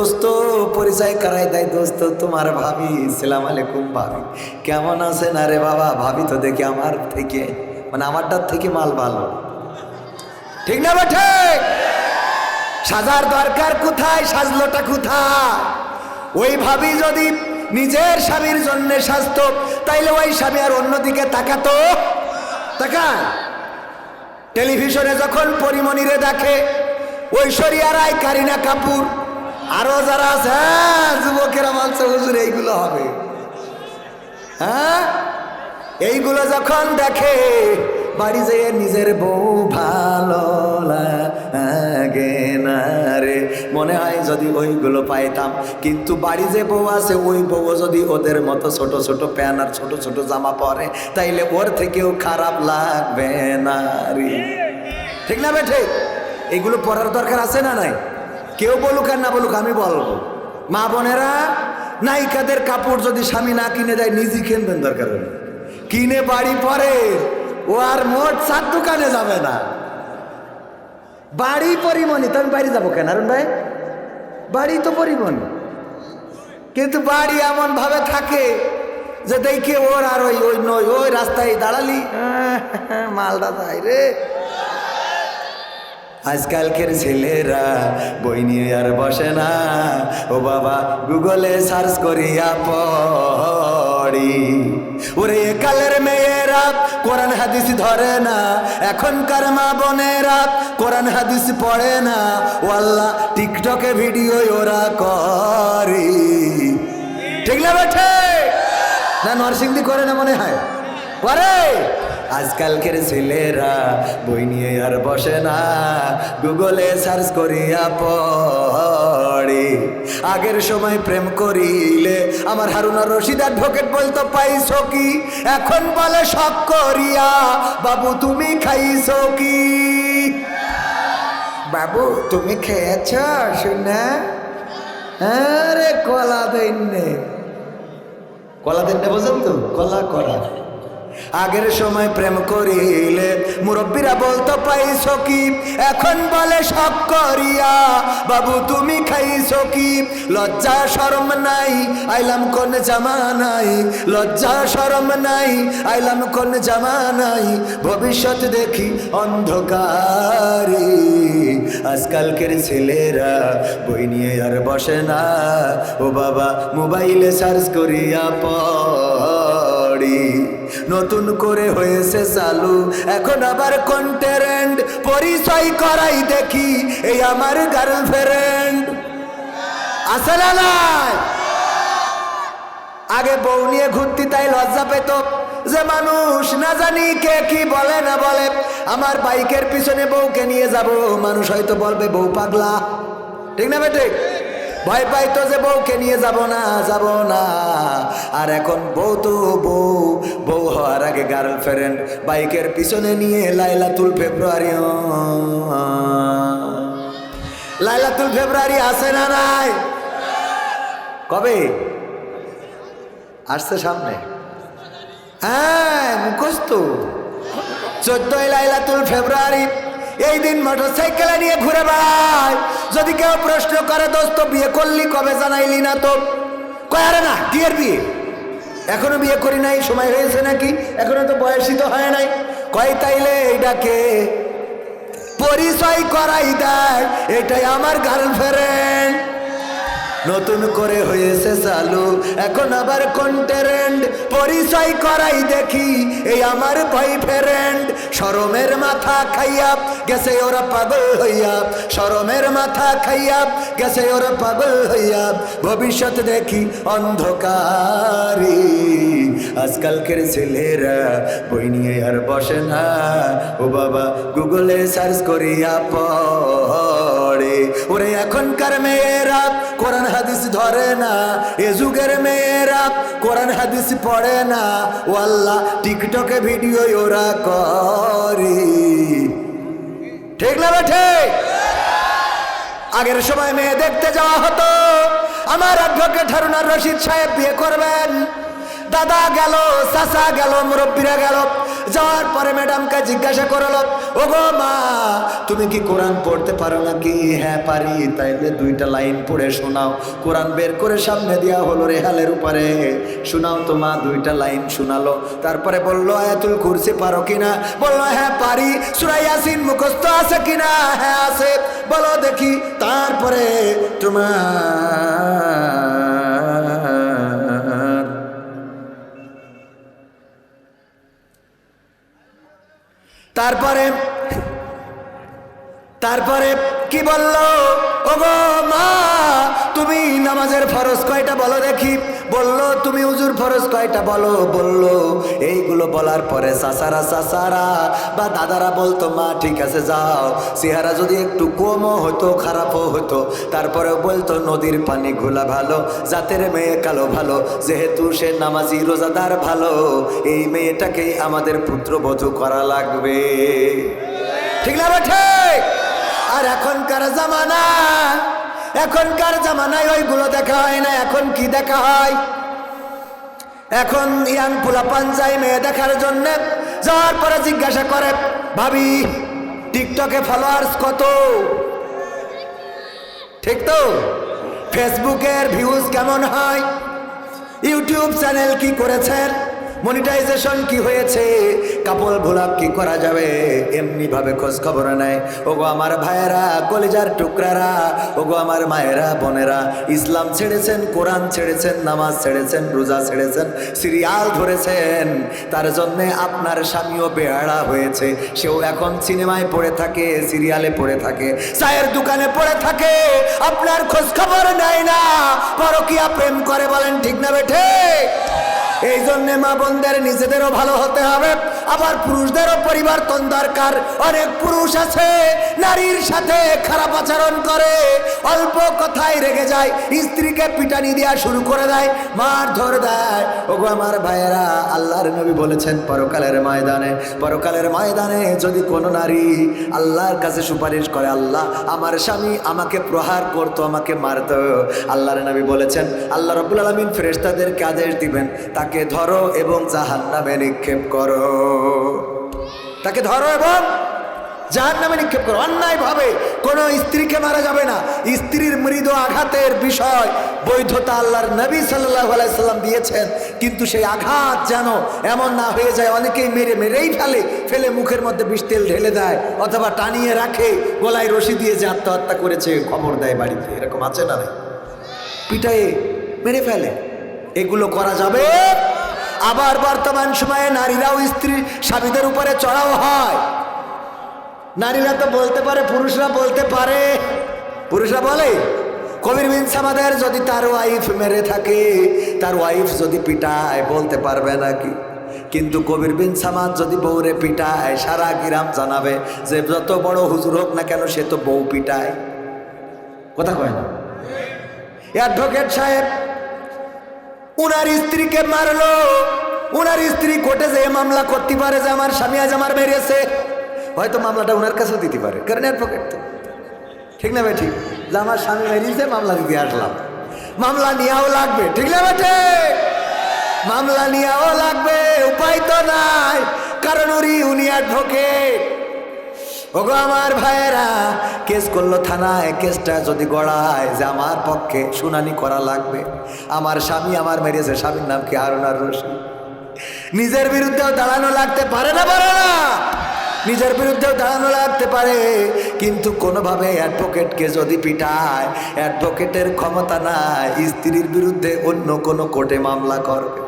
দোস্ত পরিচয় করাই দেয়, দোস্ত তোমার ভাবি, সালাম আলাইকুম ভাবি, কেমন আছেন? আরে বাবা ভাবি তো দেখি আমার থেকে মানে আমারটার থেকে মাল ভালো, ঠিক না বেঠে? সাজার দরকার কোথায়? সাজলোটা কোথায়? ওই ভাবি যদি নিজের স্বামীর জন্য সাজতো তাইলে ওই স্বামী আর অন্যদিকে তাকাতো? তাকায়? টেলিভিশনে যখন পরিমণিরে দেখে, ঐশ্বরিয়া রায়, কারিনা কাপুর, আরো যারা আছে, হ্যাঁ যুবকেরা বলছে হুজুর এইগুলো হবে, হ্যাঁ এইগুলো যখন দেখে বাড়ি যেয়ে নিজের বউ ভালো লাগে না রে, মনে হয় যদি ওইগুলো পাইতাম। কিন্তু বাড়ি যে বউ আছে ওই বউ যদি ওদের মতো ছোট ছোট প্যান্ট আর ছোট ছোট জামা পরে তাইলে ওর থেকেও খারাপ লাগবে না রে, ঠিক না বেঠে? এইগুলো পড়ার দরকার আছে না নাই? কেউ বলুক আর না বলুক আমি বলবো, মা বোনেরা নায়িকাদের কাপড় যদি স্বামী না কিনে দেয় নিজে কিনবেন, দরকার হলে কিনে বাড়ি পরে ও আর মোট 4 দোকানে যাবে না। বাড়ি পরিমণি, তো আমি বাড়ি যাবো কেন আরুন ভাই? বাড়ি তো পরিমণি, কিন্তু বাড়ি এমন ভাবে থাকে যে দেখে ওর আর ওই ওই নয়, ওই রাস্তায় দাঁড়ালি মালটা তাই রে। আজকালকের ছেলেরা বই নিয়ে আর বসে না, ও বাবা গুগলে সার্চ করিয়া পড়ি। ওরে একালের মেয়েরা কোরআন হাদিস ধরে না, এখনকার মা বোনেরা কোরআন হাদিস পড়ে না, ও আল্লাহ টিকটকে ভিডিও ওরা করে, ঠিক না বেঠে? না নরসিংদী করে না মনে হয় করে? আজকালকের ছেলেরা বই নিয়ে আর বসে না, গুগলে সার্চ করিয়া পড়ে। আগের সময় প্রেম করিলে আমার হারুনা রশিদ অ্যাডভোকেট বলতো পাইছো কি, এখন বলে শখ করিয়া বাবু তুমি খাইছো কি? বাবু তুমি খেয়েছ শুনে? আরে কলা দেননে, কলা দেননে বোঝেন তো, কলা করা। আগের সময় প্রেম করিলে মুরব্বীরা বলতো পাইছো কি, এখন বলে শখ করিয়া বাবু তুমি খাইছো কি? লজ্জা শরম নাই আইলাম কোন জামানাই, লজ্জা শরম নাই আইলাম কোন জামানাই, ভবিষ্যৎ দেখি অন্ধকারে। আজকালকের ছেলেরা বই নিয়ে আর বসে না, ও বাবা মোবাইলে সার্চ করিয়া পড়ি। নতুন করে হয়েছে চালু এখন আবার কন্টেন্ট, পরিচয় করাই দেখি এই আমার গার্লফ্রেন্ড, আছে না নাই? আগে বউ নিয়ে ঘুরতি তাই লজ্জা পেত যে মানুষ না জানি কে কি বলে না বলে, আমার বাইকের পিছনে বউকে নিয়ে যাব, মানুষ হয়তো বলবে বউ পাগলা, ঠিক না বেটে? ভয় পাইতো যে বউকে নিয়ে যাব না যাব না। আর এখন বউ তো বউ, বউ হওয়ার আগে গার্লফ্রেন্ড, বাইকের পিছনে নিয়ে লাইলাতুল ফেব্রুয়ারি, লাইলাতুল ফেব্রুয়ারি আছে না নাই? কবে আসছে সামনে? হ্যাঁ মুখস্থ, 14ই লাইলাতুল ফেব্রুয়ারি। এই দিন মোটরসাইকেলে নিয়ে ঘুরে বেড়ায়। যদি কেউ প্রশ্ন করে দোস্ত বিয়ে করলি কবে জানাইলি না তো, কয় আরে না বিয়ের বিয়ে এখনো বিয়ে করি নাই, সময় হয়েছে নাকি, এখনো তো বয়সই তো হয় নাই। কয় তাইলে এইটাকে পরিচয় করাই দেয়, এটাই আমার গার্লফ্রেন্ড। নতুন করে হয়েছে চালু এখন আবার কন্টেন্ট, পরিচয় করাই দেখি এই আমার বয়ফ্রেন্ড। শরমের মাথা খাইয়া গেছে ওরা পাগল হইয়া, শরমের মাথা খাইয়া গেছে ওরা পাগল হইয়া, ভবিষ্যৎ দেখি অন্ধকারে। আজকালকের ছেলেরা বই নিয়ে আর বসে না, ও বাবা গুগলে সার্চ করিয়া পড়ে। ওরে এখনকার মেয়েরা কোরআন হাদিস ধরে না, এ যুগের মেয়েরা কোরআন হাদিস পড়ে না, ও আল্লাহ টিকটকে ভিডিও ওরা করে, ঠিক না বেঠে? আগের সময় মেয়ে দেখতে যাওয়া হতো, আমার অ্যাডভোকেট হারুনা রশিদ সাহেব বিয়ে করবেন, দাদা গেল, চাচা গেল, মুরব্বীরা গেল। যাওয়ার পরে ম্যাডামকে জিজ্ঞাসা করলো, ওগো মা তুমি কি কোরআন পড়তে পারো নাকি? হ্যাঁ পারি। তাইলে দুইটা লাইন পড়ে শোনাও। কোরআন বের করে সামনে দেওয়া হলো রেহালের উপরে, শোনাও তো মা। দুইটা লাইন শোনালো। তারপরে বললো আয়াতুল কুরসি পারো কিনা? বললো হ্যাঁ পারি। সূরা ইয়াসিন মুখস্থ আছে কিনা? হ্যাঁ আছে। বলো দেখি। তারপরে তারপরে কি বললো? ওগো মা তুমি নামাজের ফরজ কয়টা বলো দেখি। বললো তুমি উজুর ফরজ কয়টা বলো। বললো এইগুলো বলার পরে চাচারা বা দাদারা বলতো মা ঠিক আছে যাও। চেহারা যদি একটু কমও হতো, খারাপও হতো, তারপরেও বলতো নদীর পানি ঘোলা ভালো, জাতের মেয়ে কালো ভালো, যেহেতু সে নামাজি রোজাদার ভালো, এই মেয়েটাকেই আমাদের পুত্রবধূ করা লাগবে। ঠিক না ঠিক? আর এখনকার জামানায় ওইগুলো দেখা হয় না। এখন কি দেখা হয়? এখন ইয়াং পোলাপান যায় মেয়ে দেখার জন্য। যাওয়ার পরে জিজ্ঞাসা করে, ভাবি টিকটকে ফলোয়ার্স কত? ঠিক তো? ফেসবুকের ভিউজ কেমন হয়? ইউটিউব চ্যানেল কি করেছেন? মনিটাইজেশন কি হয়েছে? কাপড় ভোলাপ কি করা যাবে? এমনি ভাবে খোঁজ খবর নেয়। ওগো আমার ভাইয়েরা, কলিজার টুকরারা, ওগো আমার মায়েরা, বোনেরা, ইসলাম ছেড়েছেন, কোরআন ছেড়েছেন, নামাজ ছেড়েছেন, রোজা ছেড়েছেন, সিরিয়াল ধরেছেন। তার জন্যে আপনার স্বামীও বেহারা হয়েছে। সেও এখন সিনেমায় পড়ে থাকে, সিরিয়ালে পড়ে থাকে, চায়ের দোকানে পড়ে থাকে, আপনার খোঁজ খবর নেয় না, পরকীয়া প্রেম করে। বলেন ঠিক না বেঠে? এই জন্যে মা বোনদের নিজেদেরও ভালো হতে হবে, আবার পুরুষদেরও পরিবর্তন দরকার। অনেক পুরুষ আছে নারীর সাথে খারাপ আচরণ করে, অল্প কথায় রেগে যায়, স্ত্রীকে পিটানি দেওয়া শুরু করে দেয়, মারধর দেয়। ওগো আমার ভাইয়েরা, আল্লাহর নবী বলেছেন পরকালের ময়দানে যদি কোনো নারী আল্লাহর কাছে সুপারিশ করে, আল্লাহ আমার স্বামী আমাকে প্রহার করতো, আমাকে মারতো, আল্লাহর নবী বলেছেন আল্লাহ রাব্বুল আলামিন ফেরেশতাদেরকে আদেশ দিবেন, তাকে ধরো এবং জাহান্নামে নিক্ষেপ করো। তাকে ধরো এবং জাহান্নামে নিক্ষেপ করো। অন্যায়ভাবে কোনো স্ত্রীকে মারা যাবে না। স্ত্রীর মৃদু আঘাতের বিষয় বৈধতা আল্লাহর নবী সাল্লাল্লাহু আলাইহি সাল্লাম দিয়েছেন, কিন্তু সেই আঘাত যেন এমন না হয়ে যায় অনেকেই মেরেই ফেলে মুখের মধ্যে বিষ তেল ঢেলে দেয়, অথবা টানিয়ে রাখে, গলায় রশি দিয়ে যে আত্মহত্যা করেছে খবর দেয় বাড়িতে। এরকম আছে না? পিটায়ে মেরে ফেলে। এগুলো করা যাবে? আবার বর্তমান সময়ে নারীরাও স্ত্রী স্বামীদের উপরে চড়াও হয়। নারীরা তো বলতে পারে, পুরুষরা বলতে পারে। পুরুষরা বলে কবির বিন সামাদের যদি তার ওয়াইফ মেরে থাকে, তার ওয়াইফ যদি পিটায়, বলতে পারবে নাকি? কিন্তু কবির বিন সামাদ যদি বউরে পিটায়, সারা গ্রাম জানাবে যে যত বড় হুজুর হোক না কেন সে তো বউ পিটায়। কথা কয় না? অ্যাডভোকেট সাহেব উনার স্ত্রীকে মারলো, উনার স্ত্রী কোর্টে যে মামলা করতে পারে যে আমার স্বামী আজ আমার মেরেছে, হয়তো মামলাটা উনার কাছেও দিতে পারে, কারণ অ্যাডভোকেট তো। ঠিক না ভাই? ঠিক যে আমার স্বামী মেরেছে, মামলা দিতে আসলাম। মামলা নেওয়াও লাগবে, ঠিক না বেটে? মামলা নেওয়াও লাগবে, উপায় তো নাই, কারণ উনি অ্যাডভোকেট। ওগো আমার ভাইয়েরা, কেস করলো থানায়, কেসটা যদি গড়ায় যে আমার পক্ষে শুনানি করা লাগবে, আমার স্বামী আমার মেরেছে, স্বামীর নাম কি? হারুন আর রশিদ। নিজের বিরুদ্ধেও দাঁড়ানো লাগতে পারে না? পারে না? নিজের বিরুদ্ধেও দাঁড়ানো লাগতে পারে, কিন্তু কোনোভাবে অ্যাডভোকেটকে যদি পিটায়, অ্যাডভোকেটের ক্ষমতা নাই স্ত্রীর বিরুদ্ধে অন্য কোনো কোর্টে মামলা করবে।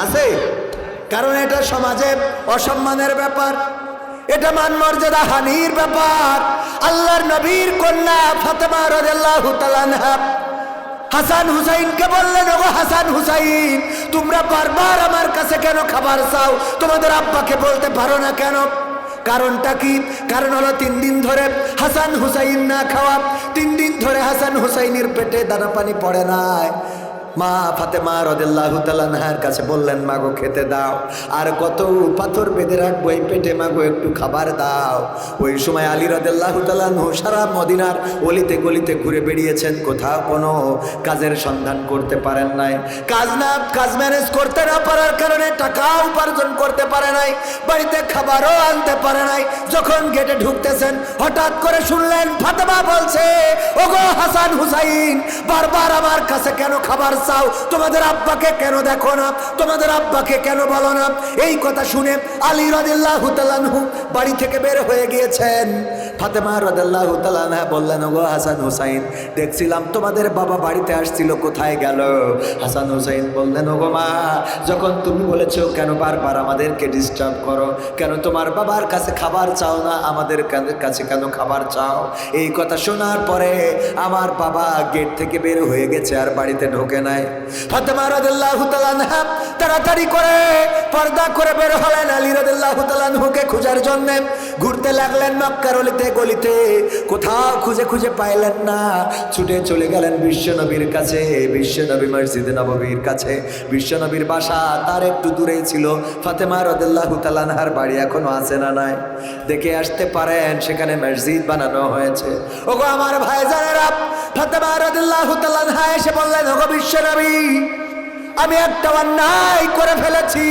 আছে? কারণ এটা সমাজে অসম্মানের ব্যাপার, এটা মান মর্যাদা হানির ব্যাপার। আল্লাহর নবীর কন্যা ফাতেমা রাদিয়াল্লাহু তাআলা আনহা হাসান হুসাইনকে বললেন, ওগো হাসান হুসাইন, তোমরা বারবার আমার কাছে কেন খাবার চাও? তোমাদের আব্বাকে বলতে পারো না কেন? কারণটা কি? কারণ হলো 3 দিন ধরে হাসান হুসাইন না খাওয়া, 3 দিন ধরে হাসান হুসাইনের পেটে দানা পানি পড়ে নাই। মা ফাতেমা রাদিয়াল্লাহু তাআলা আনহার কাছে বললেন, মাগো খেতে দাও, আর কত পাথর বেঁধে রাখবো এই পেটে, মাগো একটু খাবার দাও। ওই সময় আলী রাদিয়াল্লাহু তাআলা আনহু সারা মদিনার অলিতে গলিতে ঘুরে বেরিয়েছেন, কোথাও কোনো কাজের সন্ধান করতে পারেন নাই। কাজ ম্যানেজ করতে না পারার কারণে টাকা উপার্জন করতে পারে নাই, বাড়িতে খাবারও আনতে পারে নাই। যখন গেটে ঢুকতেছেন হঠাৎ করে শুনলেন ফাতেমা বলছে, ওগো হাসান হুসাইন, বারবার আমার কাছে কেন খাবার চাও? তোমাদের আব্বাকে কেন দেখো না? তোমাদের আব্বাকে কেন বলো না? এই কথা শুনে আলী রাদিয়াল্লাহু তাআলা আনহু বাড়ি থেকে বের হয়ে গিয়েছেন। ফাতেমা রাদিয়াল্লাহু তাআলা আনহা বললেন, ওগো হাসান হুসাইন, দেখছিলাম তোমাদের বাবা বাড়িতে আসছিল, কোথায় গেল? হাসান হুসাইন বললেন, ওগো মা, যখন তুমি বলেছো কেন বারবার আমাদেরকে ডিস্টার্ব করো, কেন তোমার বাবার কাছে খাবার চাও না, আমাদের কাছে কেন খাবার চাও? এই কথা শোনার পরে আমার বাবা গেট থেকে বের হয়ে গেছে, আর বাড়িতে ঢোকে নাই। ফাতেমা রাদিয়াল্লাহু তাআলা আনহা তাড়াতাড়ি করে পর্দা করে বের হলেন, আলী রাদিয়াল্লাহু তাআলা আনহুকে খোঁজার জন্য ঘুরতে লাগলেন মক্কার অলিতে গলিতে। কোথাও খুঁজে খুঁজে পাইলেন না, ছুটে চলে গেলেন বিশ্বনবীর কাছে, বিশ্বনবী মসজিদে নববীর কাছে। বিশ্বনবীর বাসা তার একটু দূরেই ছিল। ফাতেমা রাদিয়াল্লাহু তাআলা আনহার বাড়ি এখনো আছে না নাই? দেখে আসতে পারেন, সেখানে মসজিদ বানানো হয়েছে। ওগো আমার ভাইজানেরা, ফাতেমা রাদিয়াল্লাহু তাআলা আনহা এসে বললেন, ওগো বিশ্বনবী, আমি একটা অন্যায় করে ফেলেছি,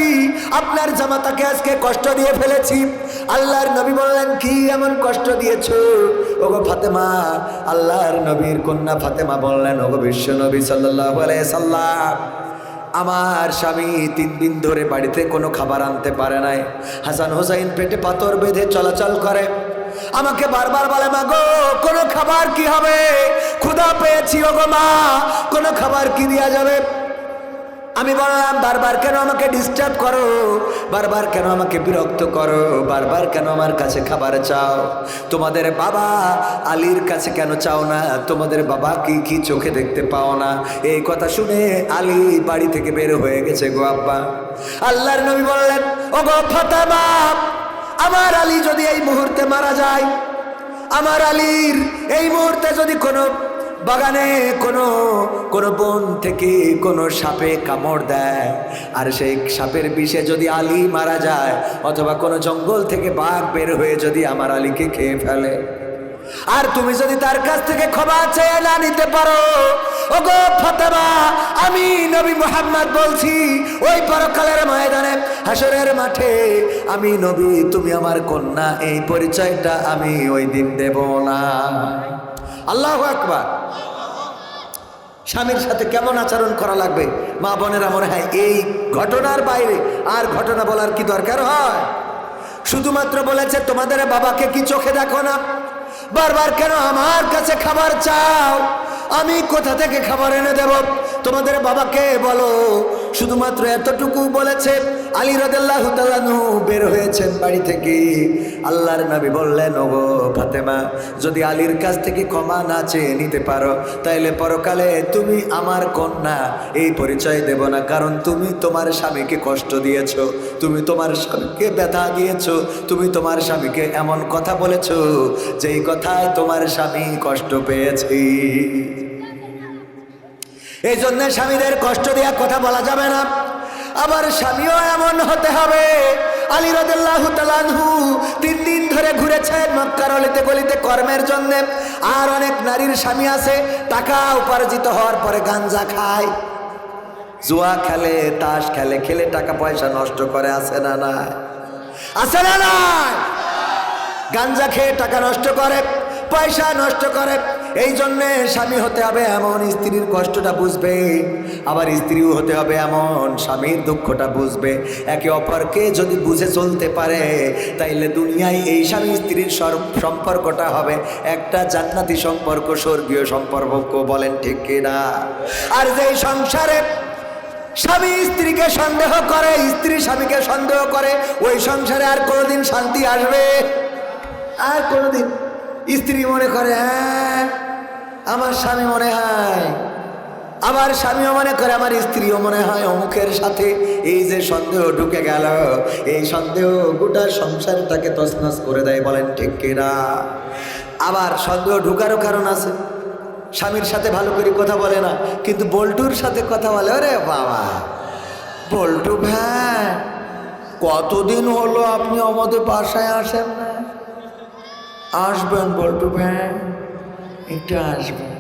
আপনার জামাতাকে আজকে কষ্ট দিয়ে ফেলেছি। আল্লাহর নবী বললেন, কি এমন কষ্ট দিয়েছো? ওগো ফাতেমা, আল্লাহর নবীর কন্যা ফাতেমা বললেন, ওগো বিশ্বনবী সাল্লাল্লাহু আলাইহি সাল্লাম, আমার স্বামী 3 দিন ধরে বাড়িতে কোনো খাবার আনতে পারে নাই। হাসান হোসাইন পেটে পাথর বেঁধে চলাচল করে, আমাকে বারবার বলে, মা গো, কোনো খাবার কি হবে? ক্ষুধা পেয়েছি ওগো মা, কোনো খাবার কি দেয়া যাবে? আমি বললাম, বারবার কেন আমাকে ডিস্টার্ব করো? বারবার কেন আমাকে বিরক্ত করো? বারবার কেন আমার কাছে খাবার চাও? তোমাদের বাবা আলীর কাছে কেন চাও না? তোমাদের বাবা কি চোখে দেখতে পাও না? এই কথা শুনে আলী বাড়ি থেকে বের হয়ে গেছে গো আব্বা। আল্লাহর নবী বললেন, ওগো ফাতেমা, আমার আলী যদি এই মুহূর্তে মারা যায়, আমার আলীর এই মুহূর্তে যদি কোনো বাগানে কোনো বন থেকে কোনো সাপে কামড় দেয়, আর সেই সাপের বিষে যদি আলী মারা যায়, অথবা কোনো জঙ্গল থেকে বাঘ বের হয়ে যদি আমার আলীকে খেয়ে ফেলে, আর তুমি যদি তার কাছ থেকে ক্ষমা চেয়ে না নিতে পারো, ওগো ফাতেমা, আমি নবী মুহাম্মদ বলছি, ওই পরকালের ময়দানে হাসরের মাঠে আমি নবী, তুমি আমার কন্যা, এই পরিচয়টা আমি ওই দিন দেব না। আল্লাহু আকবার। স্বামীর সাথে কেমন আচরণ করা লাগবে, মা বোনেরা, মনে হয় এই ঘটনার বাইরে আর ঘটনা বলার কি দরকার হয়? শুধুমাত্র বলেছে, তোমাদের বাবাকে কি চোখে দেখো না? বারবার কেন আমার কাছে খাবার চাও? আমি কোথা থেকে খাবার এনে দেব? তোমাদের বাবাকে বলো। শুধুমাত্র এতটুকু বলেছে। আলী রাদিয়াল্লাহু তাআলা আনহু বের হয়েছেন বাড়ি থেকে। আল্লাহর নবী বললেন, ওগো ফাতেমা, যদি আলীর কাছ থেকে ক্ষমা না চেয়ে নিতে পারো, তাইলে পরকালে তুমি আমার কন্যা এই পরিচয় দেব না। কারণ তুমি তোমার স্বামীকে কষ্ট দিয়েছো, তুমি তোমার স্বামীকে ব্যথা দিয়েছো, তুমি তোমার স্বামীকে এমন কথা বলেছো যেই কথায় তোমার স্বামী কষ্ট পেয়েছে। এই জন্য স্বামীদের কষ্ট দেওয়া কথা বলা যাবে না। আবার স্বামীও এমন হতে হবে। আলী রাদিয়াল্লাহু তাআলা আনহু 3 দিন ধরে ঘুরেছেন মক্কার অলিতে গলিতে কর্মের জন্য। আর অনেক নারীর স্বামী আছে, টাকা উপার্জিত হওয়ার পরে গাঞ্জা খায়, জুয়া খেলে, তাস খেলে, খেলে টাকা পয়সা নষ্ট করে, আছে না না? আছে না না? গাঞ্জা খেয়ে টাকা নষ্ট করে, পয়সা নষ্ট করে। এই জন্যে স্বামী হতে হবে এমন স্ত্রীর কষ্টটা বুঝবে, আবার স্ত্রীও হতে হবে এমন স্বামীর দুঃখটা বুঝবে। একে অপরকে যদি বুঝে চলতে পারে, তাইলে দুনিয়ায় এই স্বামী স্ত্রীর সম্পর্কটা হবে একটা জান্নাতি সম্পর্ক, স্বর্গীয় সম্পর্ক। বলেন ঠিক কিনা? আর যেই সংসারে স্বামী স্ত্রীকে সন্দেহ করে, স্ত্রী স্বামীকে সন্দেহ করে, ওই সংসারে আর কোনোদিন শান্তি আসবে? আর কোনোদিন? স্ত্রী মনে করে, হ্যাঁ আমার স্বামী মনে হয়, আমার স্বামীও মনে করে, আমার স্ত্রীও মনে হয় অমুকের সাথে। এই যে সন্দেহ ঢুকে গেল, এই সন্দেহ গোটা সংসারটাকে তছনছ করে দেয়। বলেন ঠিক কিনা? আবার সন্দেহ ঢুকারও কারণ আছে। স্বামীর সাথে ভালো করে কথা বলে না, কিন্তু বল্টুর সাথে কথা বলে। ওরে বাবা, বল্টু ভাই কতদিন হলো আপনি আমাদের বাসায় আসেন না? আসবেন বল্টু ভাই, একটু আসবেন।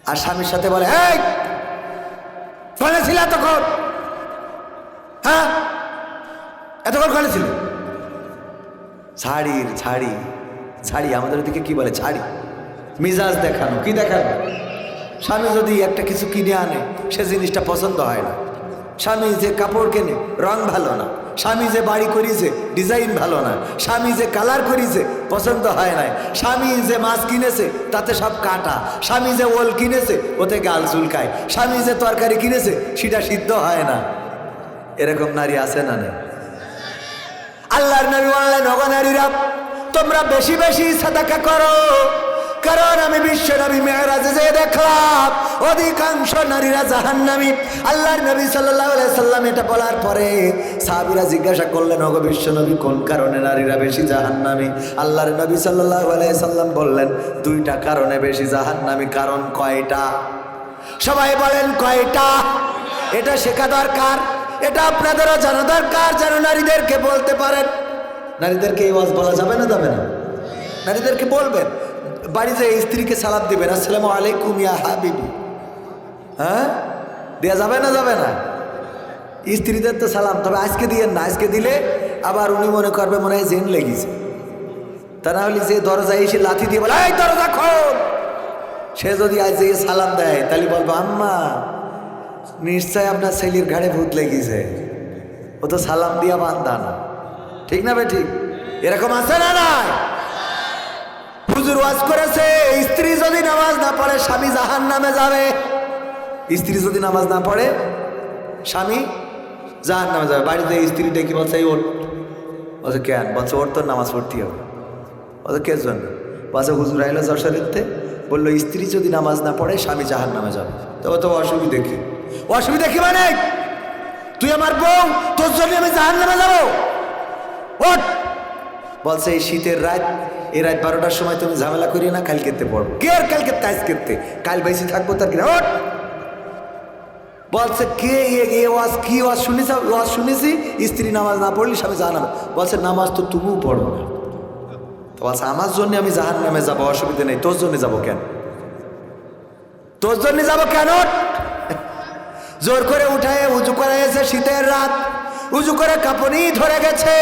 আর স্বামীর সাথে বলে, এই ফোনে ছিল এতক্ষণ? হ্যাঁ, এতক্ষণ ফোনে ছিল? ছাড়ি আমাদের ওদিকে কি বলে, ছাড়ি। মিজাজ দেখানো, কি দেখানো? স্বামী যদি একটা কিছু কিনে আনে, সে জিনিসটা পছন্দ হয় না। স্বামী যে কাপড় কেনে, রং ভালো না। স্বামী যে বাড়ি করিছে, ডিজাইন ভালো না। স্বামী যে কালার করিছে, পছন্দ হয় না। স্বামী যে মাছ কিনেছে, তাতে সব কাটা। স্বামী যে ওল কিনেছে, ওতে গাল চুলকায়। স্বামী যে তরকারি কিনেছে, সেটা সিদ্ধ হয় না। এরকম নারী আছে না? নেই? আল্লাহর নবী বললেন, ওগো নারীরা, তোমরা বেশি বেশি সাদাকা করো, কারণ আমি বিশ্ব নবী মেরাজে যে দেখলাম অধিকাংশ নারীরা জাহান্নামী। আল্লাহর নবী সাল্লাল্লাহু আলাইহি সাল্লাম এটা বলার পরে সাহাবীরা জিজ্ঞাসা করলেন, ওগো বিশ্ব নবী, কোন কারণে নারীরা বেশি জাহান্নামী? আল্লাহর নবী সাল্লাল্লাহু আলাইহি সাল্লাম বললেন, দুইটা কারণে বেশি জাহান্নামী। কারণ কয়টা? সবাই বলেন কয়টা? এটা শেখা দরকার, এটা আপনাদেরও জানা দরকার, যেন নারীদেরকে বলতে পারেন। নারীদেরকে এই ওয়াজ বলা যাবে না? যাবে না? নারীদেরকে বলবেন, বাড়িতে স্ত্রীকে সালাম দিবেন, আসসালামু আলাইকুম ইয়া হাবিবি। হ্যাঁ, দেয়া যাবে না? যাবে না? স্ত্রীদের তো সালাম, তবে আজকে দিয়েন না। আজকে দিলে আবার উনি মনে করবে মনে হয় জেন লেগেছে। তা না হলে যে দরজায় এসে লাথি দিয়ে বলে, এই দরজা খোল, সে যদি আজ যে সালাম দেয়, তাহলে বলবো, আম্মা নিশ্চয় আপনার ছেলের ঘাড়ে ভূত লেগেছে, ও তো সালাম দিয়া বান্দা না। ঠিক না বে ঠিক? এরকম আছে না? নাই? হুজুর ওয়াজ করেছে, স্ত্রী যদি নামাজ না পড়ে স্বামী জাহান্নামে যাবে। স্ত্রী যদি নামাজ না পড়ে স্বামী জাহান্নামে যাবে। বাড়িতে স্ত্রী ডেকে বলছে, এই ওঠ। বলছে কেন? বলছে ওর তোর নামাজ পড়তে হবে। বলছে কে জন্য? বলছে হুজুর আইলো যশোরেতে, বললো স্ত্রী যদি নামাজ না পড়ে স্বামী জাহান্নামে যাবে। তবে তো অসুবিধা কি? অসুবিধা কি মানে? তুই আমার বউ, তোর জন্য আমি জাহান্নামে যাবো? ওঠ। বলছে এই শীতের রাত, এই রাত 12টার সময় তুমি ঝামেলা করিও না, কাল কেতে পড়বো। কে আর কাল কেতে? আজ কেতে, কাল বেশি থাকবো তার কিনা। ওঠ। বলছে কে ওয়াজ? কি ওয়াজ শুনেছি? ওয়াজ শুনেছি স্ত্রী নামাজ না পড়লে স্বামী জাহান্নামে। বলছে নামাজ তো তুমিও পড়ো না। তো বলছে আমার জন্য আমি জাহান্নামে যাবো, অসুবিধা নেই। তোর জন্য যাবো কেন? তোর জন্য যাবো কেন? জোর করে উঠায় উজু করে এসে, শীতের রাত, উজু করে কাঁপুনি ধরে গেছে।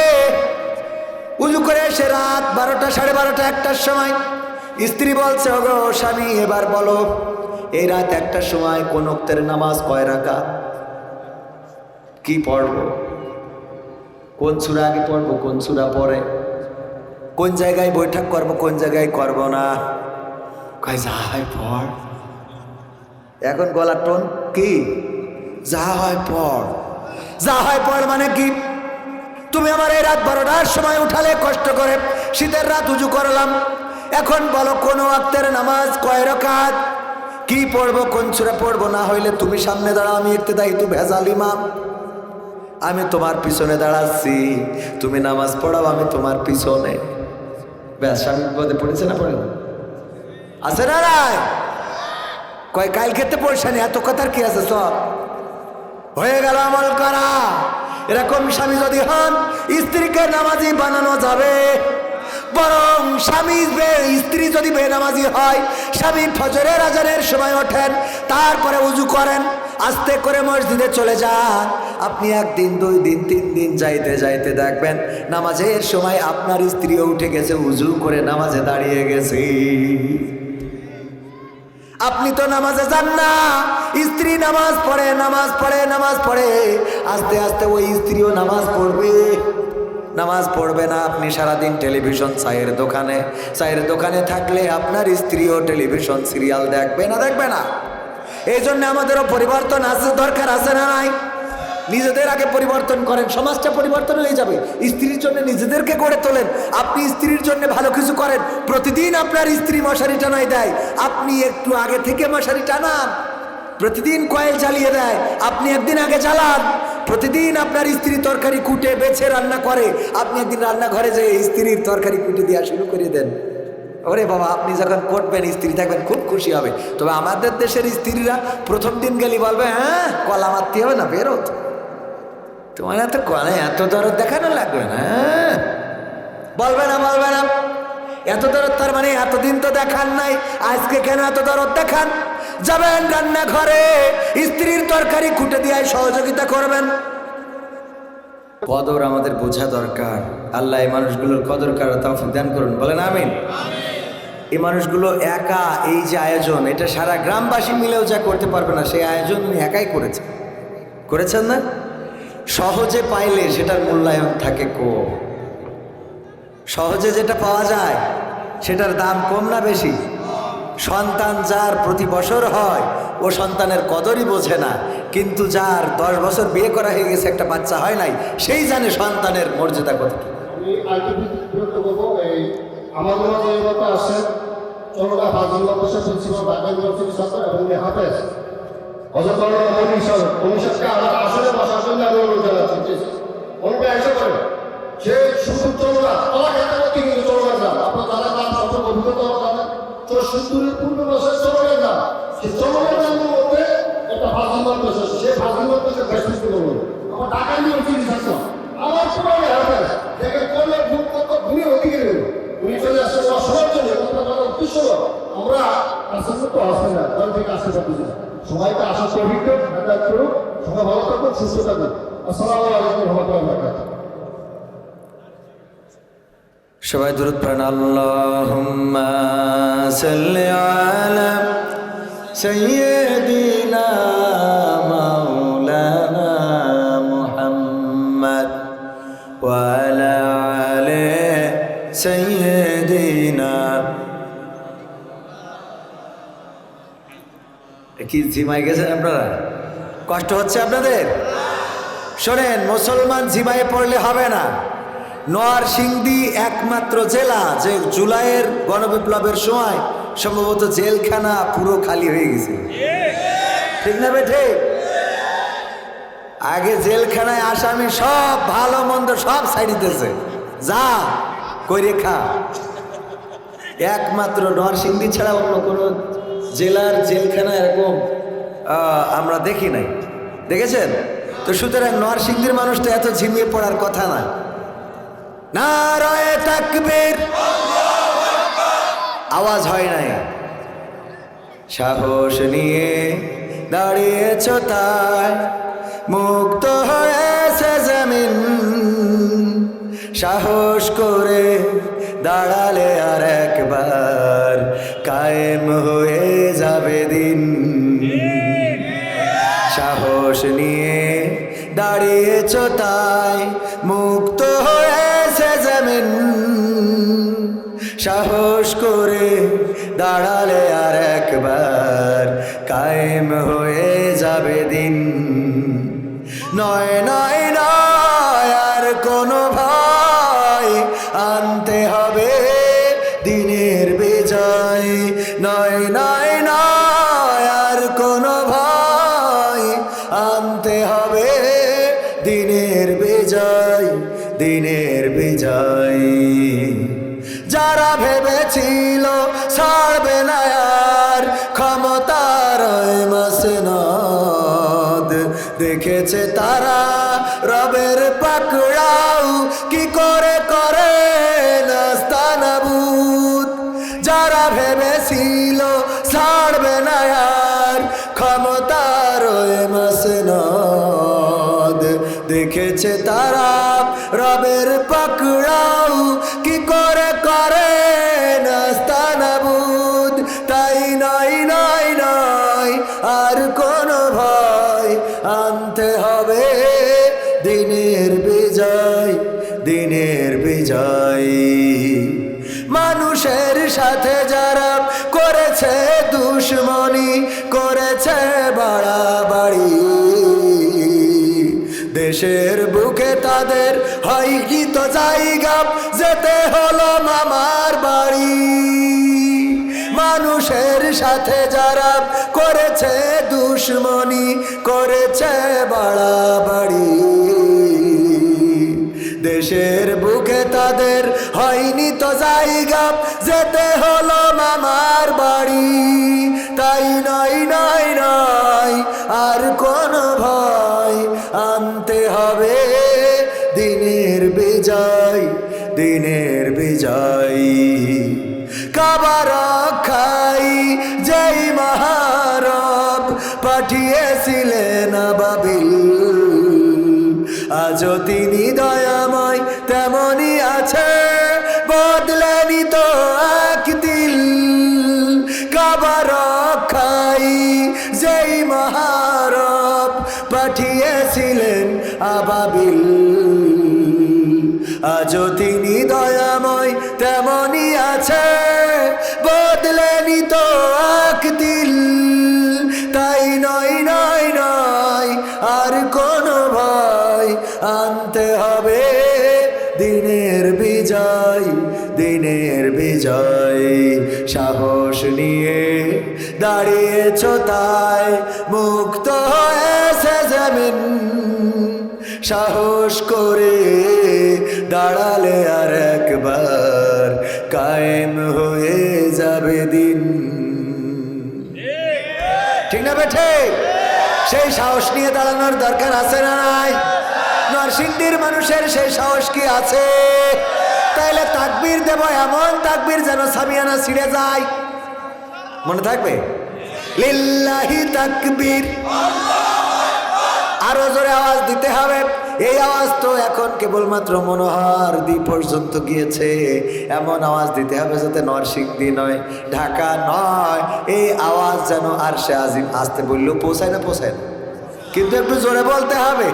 উজু করে এসে রাত 12টা, 12:30, 1টার সময় স্ত্রী বলছে, ওগো স্বামী, এবার বলো এই রাত 1টার সময় কোন ওয়াক্তের নামাজ কয় রাকাত? কি পড়বো? কোন সূরা আগে পড়বো, কোন সূরা পরে, কোন জায়গায় বৈঠক করব, কোন জায়গায় করব না? কয় যা হয় পড়। এখন গলার টোন কি? যা হয় পড়। যা হয় পড় মানে কি? তুমি আমার এই রাত 12টার সময় উঠালে কষ্ট করে, শীতের রাত উজু করলাম, এখন বলো কোন ওয়াক্তের নামাজ কয় রাকাত, কি পড়বো, কোন সূরা পড়বো? না হইলে তুমি সামনে দাঁড়াও, আমি ইক্তেদাই, তুই ভেজাল ইমাম, আমি তোমার পিছনে দাঁড়াচ্ছি, তুমি নামাজ পড়াও, আমি তোমার পিছনে। ব্যাস, স্বামী বিপদে পড়েছে না? পড়ে আছে না? নাই? কয় কাল খেতে পয়সা নেই, এত কথার কি আছে? সব হয়ে গেল আমল করা। এরকম স্বামী যদি হন, স্ত্রীকে নামাজি বানানো যাবে। বরং স্ত্রী যদি বেনামাজি হয়, স্বামী ফজরের আজানের সময় ওঠেন, তারপরে উজু করেন, আস্তে করে মসজিদে চলে যান। আপনি 1 দিন, 2 দিন, 3 দিন যাইতে যাইতে দেখবেন নামাজের সময় আপনার স্ত্রীও উঠে গেছে, উজু করে নামাজে দাঁড়িয়ে গেছে। আপনি তো নামাজে যান না, স্ত্রী নামাজ পড়ে, নামাজ পড়ে, নামাজ পড়ে, আস্তে আস্তে ওই স্ত্রীও নামাজ পড়বে। নামাজ পড়বে না। আপনি সারাদিন টেলিভিশন, চায়ের দোকানে থাকলে আপনার স্ত্রীও টেলিভিশন সিরিয়াল দেখবে না? দেখবে না? এই জন্য আমাদেরও পরিবর্তন আছে, দরকার আছে না? নাই? নিজেদের আগে পরিবর্তন করেন, সমাজটা পরিবর্তন হয়ে যাবে। স্ত্রীর জন্য নিজেদেরকে গড়ে তোলেন। আপনি স্ত্রীর জন্য ভালো কিছু করেন। প্রতিদিন আপনার স্ত্রী মশারি টানাই দেয়, আপনি একটু আগে থেকে মশারি টানান। প্রতিদিন কয়েল জ্বালিয়ে দেয়, আপনি একদিন আগে জ্বালান। প্রতিদিন আপনার স্ত্রী তরকারি কুটে বেছে রান্না করে, আপনি একদিন রান্নাঘরে যেয়ে স্ত্রীর তরকারি কুটে দেওয়া শুরু করে দেন। ওরে বাবা, আপনি যখন করবেন স্ত্রী থাকবেন খুব খুশি হবে। তবে আমাদের দেশের স্ত্রীরা প্রথম দিন গেলে বলবে, হ্যাঁ কলা মারতে হবে না, বেরো তোমার এত কলা, এত দরদ দেখানো লাগবে না, বলবে না বলবে না। এত দরদ তার মানে এতদিন তো দেখান নাই, আজকে কেন এত দরদ দেখান? যাবেন রান্নাঘরে, স্ত্রীর তরকারি খুঁটে দিয়ে সহযোগিতা করবেন। কদর আমাদের বোঝা দরকার। আল্লাহ এই মানুষগুলোর কদর করার তৌফিক দান করুন, বলেন আমিন। এই মানুষগুলো একা, এই যে আয়োজন, এটা সারা গ্রামবাসী মিলেও যা করতে পারবে না, সেই আয়োজন উনি একাই করেছেন না? সহজে পাইলে সেটার মূল্যায়ন থাকে কম। সহজে যেটা পাওয়া যায় সেটার দাম কম না বেশি? সন্তান যার প্রতি বছর হয় ও সন্তানের কদরই বোঝে না, কিন্তু যার 10 বছর বিয়ে করা হয়ে গেছে, একটা বাচ্চা হয় নাই, সেই জানে সন্তানের মর্যাদা কত। আমাদের মাঝে এই মতো আসেন চন্দ্রা ফাজিল মাদ্রাসা প্রিন্সিপাল ঢাকা ইউনিভার্সিটি ছাত্র এবং হাফেজ হযরত মনীষকে আমার আসলে বসার জন্য আমি অনুরোধ জানাচ্ছি। অনেকে এসে করে সে শুধু চন্দ্রা কলাক্ষেত্রবর্তী কিন্তু চন্দ্রা গ্রাম, আপনার যারা নাম সব অভিজ্ঞতা জানেন, 64 পূর্ব বছর চন্দ্রা গ্রাম, সে চন্দ্রা গ্রামের মধ্যে একটা ফাজিল মাদ্রাসা, সে ফাজিল মাদ্রাসা ব্যক্তিত্ব করবো আমার ঢাকা ইউনিভার্সিটি ছাত্র, আমার পুরানো হাফেজ দেখে করলে ভুল কত ভূমি অধিকারী হলো উনি চলে আসছে সবার জন্য। উদ্দেশ্য আমরা আসলে তো আসবে না, তার থেকে আসতে পারছি না। সবাইকে আসার অভিজ্ঞ করুক, সবাই ভালো থাকুন, সুস্থ থাকুন। আসসালামু আলাইকুম রহমতুল্লাহ বারাকাতুহু। সবাই দুরূদ পড়েন। আল্লাহুম্মা সাল্লি আলা সাইয়্যিদিনা মাওলানা মুহাম্মদ ওয়া আলা আলি সাইয়্যিদিনা। কি ঝিমাই গেছেন আপনারা? কষ্ট হচ্ছে আপনাদের? শোনেন, মুসলমান ঝিমাইয়ে পড়লে হবে না। নরসিংদী একমাত্র জেলা যে জুলাইয়ের গণবিপ্লবের সময় সম্ভবত জেলখানা পুরো খালি হয়ে গেছে, ঠিক না বেঠে? আগে জেলখানায় আসামি সব ভালো মন্দ সব ছাড়িতেছে, যা কইরে খা। একমাত্র নরসিংদী ছাড়া অন্য কোনো জেলার জেলখানা এরকম আমরা দেখি নাই। দেখেছেন তো? সুতরাং নরসিংদীর মানুষটা এত ঝিমিয়ে পড়ার কথা না। নারায়ে তাকবীর, আওয়াজ হয় নাই। সাহস নিয়ে দাঁড়িয়েছ তাই মুক্ত হয়েছে জমিন, সাহস করে দাঁড়ালে আর একবার কায়েম হয়ে যাবে দিন। সাহস নিয়ে দাঁড়িয়েছ তাই মুক্ত হয়েছে জমিন, সাহস করে দাঁড়ালে আর একবার কায়েম হয়ে যাবে দিন। নয় নয় নয় আর কোনো ভয়, আনতে হবে দিনের বিজয়। নয় নয় নয় আর কোনো ভয়, আনতে হবে দিনের বিজয়, দিনের বিজয়। যারা ভেবেছিল ছাড়বে না আর ক্ষমতার মসনদ, দেখেছে তারা রবের পাকড়াও কি করে করে নাস্তানাবুদ। যারা ভেবেছিল ছাড়বে না আর ক্ষমতার মসনদ, দেখেছে তারা রবের পাকড়াও কি করে করে নাস্তানাবুদ। তাই নয় নয় নয় আর কোনো ভয়, আনতে হবে দিনের বিজয়, দিনের বিজয়। মানুষের সাথে যারা করেছে দুশ্মনী, করেছে বাড়াবাড়ি, দেশের বুকে তাদের হয় কি তো জায়গা, যেতে হলো মামার বাড়ি। মানুষের সাথে যারা করেছে দুশ্মনী, করেছে বাড়াবাড়ি, দেশের বুকে তাদের হয় পাইনি তো জায়গা, যেতে হলো মামার বাড়ি। তাই নয় নয় নয় আর কোন ভয়, আনতে হবে দিনের বিজয়, দিনের বিজয়। কাবা রক্ষাই যেই মহারব পাঠিয়েছিলেন আবাবিল, আজও তিনি দয়াময় তেমনি আছে, বদলেনি তো এক দিল। কাবা রক্ষাই যেই মহারব পাঠিয়েছিলেন আবাবিল, আজও তিনি দয়াময় তেমনি আছে, বদলেনি তো এক দিল। তাই নয় নয় নয় আর কোন ভয়, আনতে হবে দিনের বিজয়, দিনের বিজয়। সাহস নিয়ে দাঁড়িয়েছ তাই মুক্ত হয়েছে জমিন, সাহস করে দাঁড়ালে আর একবার কায়েম হয়ে যাবে দিন। ঠিক না বেঠে? সেই সাহস নিয়ে দাঁড়ানোর দরকার আছে না নাই? নরসিংদীর মানুষের সেই সাহস কি আছে? তাইলে তাকবীর দেব, এমন তাকবীর যেন সামিয়ানা ছিঁড়ে যায়। মনে থাকবে? লিল্লাহি তাকবীর, আরো জোরে আওয়াজ দিতে হবে। এই আওয়াজ তো এখন কেবলমাত্র মনোহর দ্বীপ পর্যন্ত গিয়েছে, এমন আওয়াজ দিতে হবে যাতে নরসিংদী নয়, ঢাকা নয়, এই আওয়াজ যেন আরশে আজিম, আসতে বললেও পৌঁছায় না, পৌঁছায় না, কিন্তু একটু জোরে বলতে হবে।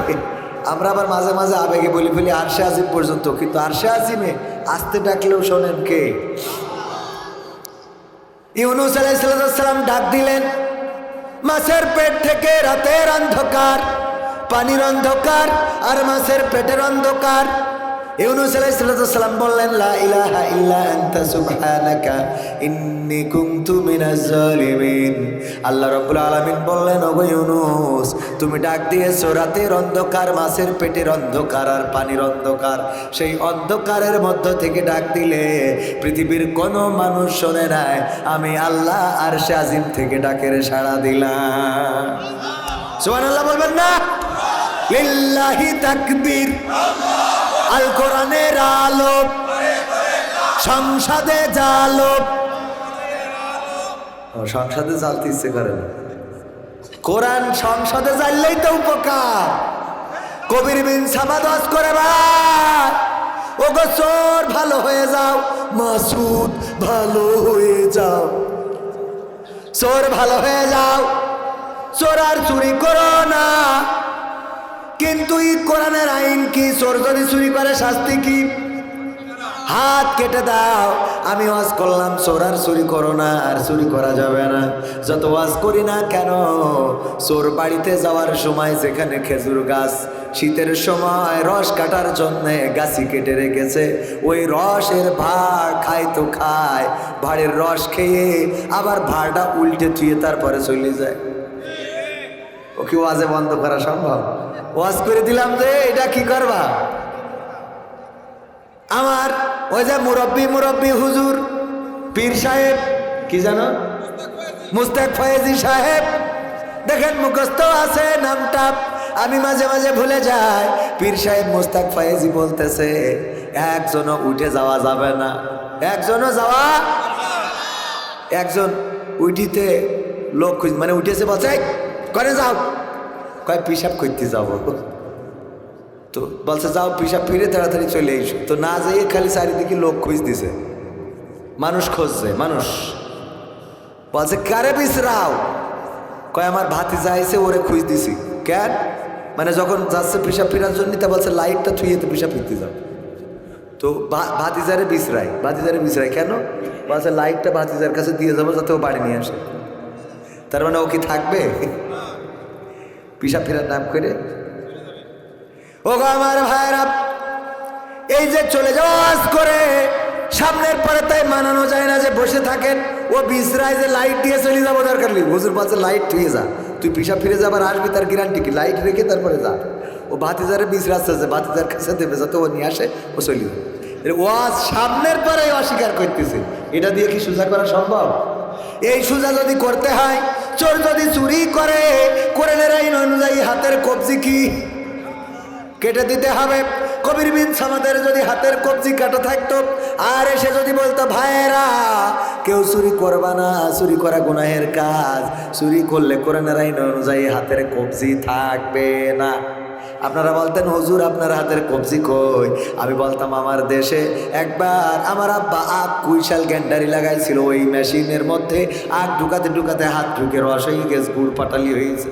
আমরা আবার মাঝে মাঝে আবেগে বলি ফেলি আরশে আজিম পর্যন্ত, কিন্তু আরশে আজিমে আসতে ডাকলেও শোনেন কে? ইউনূস আলাইহিস সালাম ডাক দিলেন, মাছের পেট থেকে রাতের অন্ধকার, পানির অন্ধকার আর মাছের পেটের অন্ধকার। ইউনূস আলাইহিস সালাম বললেন, লা ইলাহা ইল্লা আনতা সুবহানাকা ইন্নী কুনতু মিনাজ জালিমিন। আল্লাহ রাব্বুল আলামিন বললেন, ওগো ইউনূস, তুমি ডাক দিয়েছো রাতের অন্ধকার, মাছের পেটের অন্ধকার আর পানির অন্ধকার, সেই অন্ধকারের মধ্য থেকে ডাক দিলে পৃথিবীর কোনো মানুষ শোনে নাই, আমি আল্লাহ আরশে আজিম থেকে ডাকের সাড়া দিলাম। সুবহানাল্লাহ বলবেন না? লিল্লাহি তাকবীর। আল কোরআনের আলো সংসদে জালো, সংসদে জ্বালতে ইচ্ছে করে না, কোরআন সংসদে জ্বাললেই তো উপকার। কবির বিন সামাদ ওয়াজ করে, ভাই ওগো চোর ভালো হয়ে যাও, মাসুদ ভালো হয়ে যাও, চোর ভালো হয়ে যাও, চোর আর চুরি করো না। কিন্তু এই কোরআনের আইন কি? চোর যদি চুরি করে শাস্তি কি? হাত কেটে দাও। আমি ওয়াজ করলাম চোর আর চুরি করো না, আর চুরি করা যাবে না। যত ওয়াজ করি না কেন, চোর বাড়িতে যাওয়ার সময় যেখানে খেজুর গাছ শীতের সময় রস কাটার জন্য গাছি কেটে রেখেছে, ওই রসের ভাড় খায় তো খায়, ভাড়ের রস খেয়ে আবার ভাড়টা উল্টে থুয়ে তারপরে চলে যায়। ও কি ওয়াজে বন্ধ করা সম্ভব? ওয়াজ করে দিলাম যে এটা কি করবা। আমার ওই যে মুরব্বী হুজুর পীর সাহেব, কি জানো, মুস্তাক ফয়েজি সাহেব, দেখেন মুখস্থ আছে নামটা, আমি মাঝে মাঝে ভুলে যাই। পীর সাহেব মুস্তাক ফয়েজি বলতেছে, একজনও উঠে যাওয়া যাবে না, একজনও যাওয়া, একজন উঠিতে লোক মানে উঠেছে, বলছে করে যাও, কয় পিসাব করতে যাবো, তো বলছে যাও পিসাব ফিরে তাড়াতাড়ি চলে এসো। তো না যাইয়ে খালি চারিদিকে লোক খুঁজ দিছে, মানুষ খুঁজছে, মানুষ বলছে কারে বিশ্রাও, কয় আমার ভাতিজা আইছে ওরে খুঁজ দিছি। কেন? মানে যখন যাচ্ছে পিসাব ফেরার জন্য, তা বলছে লাইটটা থুয়ে তো পিসাব ফিরতে যাও। তো ভাতিজারে বিশ্রাই কেন? বলছে লাইটটা ভাতিজার কাছে দিয়ে যাবো যাতে ও বাড়ি নিয়ে আসে। তার মানে ও কি থাকবে পিসাব ফেরার নাম করে? ও আমার ভাইরা, এই যে চলে যাওয়া আজ করে সামনের পরে তাই মানানো যায় না যে বসে থাকেন। ও বিশ্রায় যে লাইট দিয়ে চলে যাবো দরকার নেই, হুজুর বলছে লাইট থুয়ে যা, তুই পিসাব ফিরে যাবার আসবি, তার গ্যারান্টি কি? লাইট রেখে তারপরে যা। ও ভাতিজারে বিশ্রাচ্ছে যে ভাতিজার কাছে দেবে যাতে ও নিয়ে আসে, ও চলে যাবে। ওয়াজ সামনের পরে অস্বীকার করতেছে, এটা দিয়ে কি সোজা করা সম্ভব? এই সোজা যদি করতে হয়, চোর যদি চুরি করে কোরআনের আইন অনুযায়ী হাতের কবজি কি কেটে দিতে হবে। কবির বিন সামাদের যদি হাতের কবজি কাটা থাকতো, আর এসে যদি বলতো ভাইয়েরা কেউ চুরি করবা না, চুরি করা গুনাহের কাজ, চুরি করলে কোরআনের আইন অনুযায়ী হাতের কবজি থাকবে না। আপনারা বলতেন হুজুর আপনার হাতের কবজি কই? আমি বলতাম আমার দেশে একবার আমার আব্বা আগ কুইশাল গ্যান্ডারি লাগাইছিল, ওই মেশিনের মধ্যে আগ ঢুকাতে ঢুকাতে হাত ঢুকে রস হয়ে গেছে, গুড় পাটালি হয়েছে।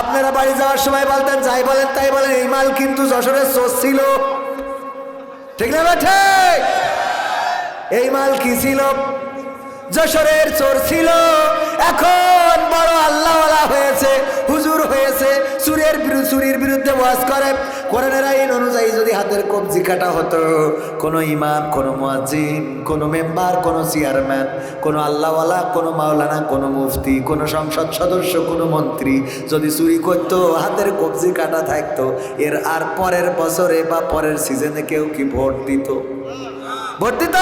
আপনারা বাড়ি যাওয়ার সময় বলতেন যাই বলেন তাই বলেন, এই মাল কিন্তু যশোরের সোর্স ছিল, ঠিক না বেঠে? এই মাল কি ছিল? যশোরের চোর ছিল। এখন বড় আল্লাহওয়ালা হয়েছে, হুজুর হয়েছে, চুরির বিরুদ্ধে ওয়াজ করে। কোরআনের আইন অনুযায়ী যদি হাতের কবজি কাটা হতো, কোনো ইমাম, কোনো মুয়াজ্জিন, কোনো মেম্বার, কোনো চেয়ারম্যান, কোনো আল্লাহওয়ালা, কোনো মাওলানা, কোনো মুফতি, কোনো সংসদ সদস্য, কোনো মন্ত্রী যদি চুরি করতো, হাতের কবজি কাটা থাকতো, এর আর পরের বছরে বা পরের সিজনে কেউ কি ভোট দিত? ভোট দিত?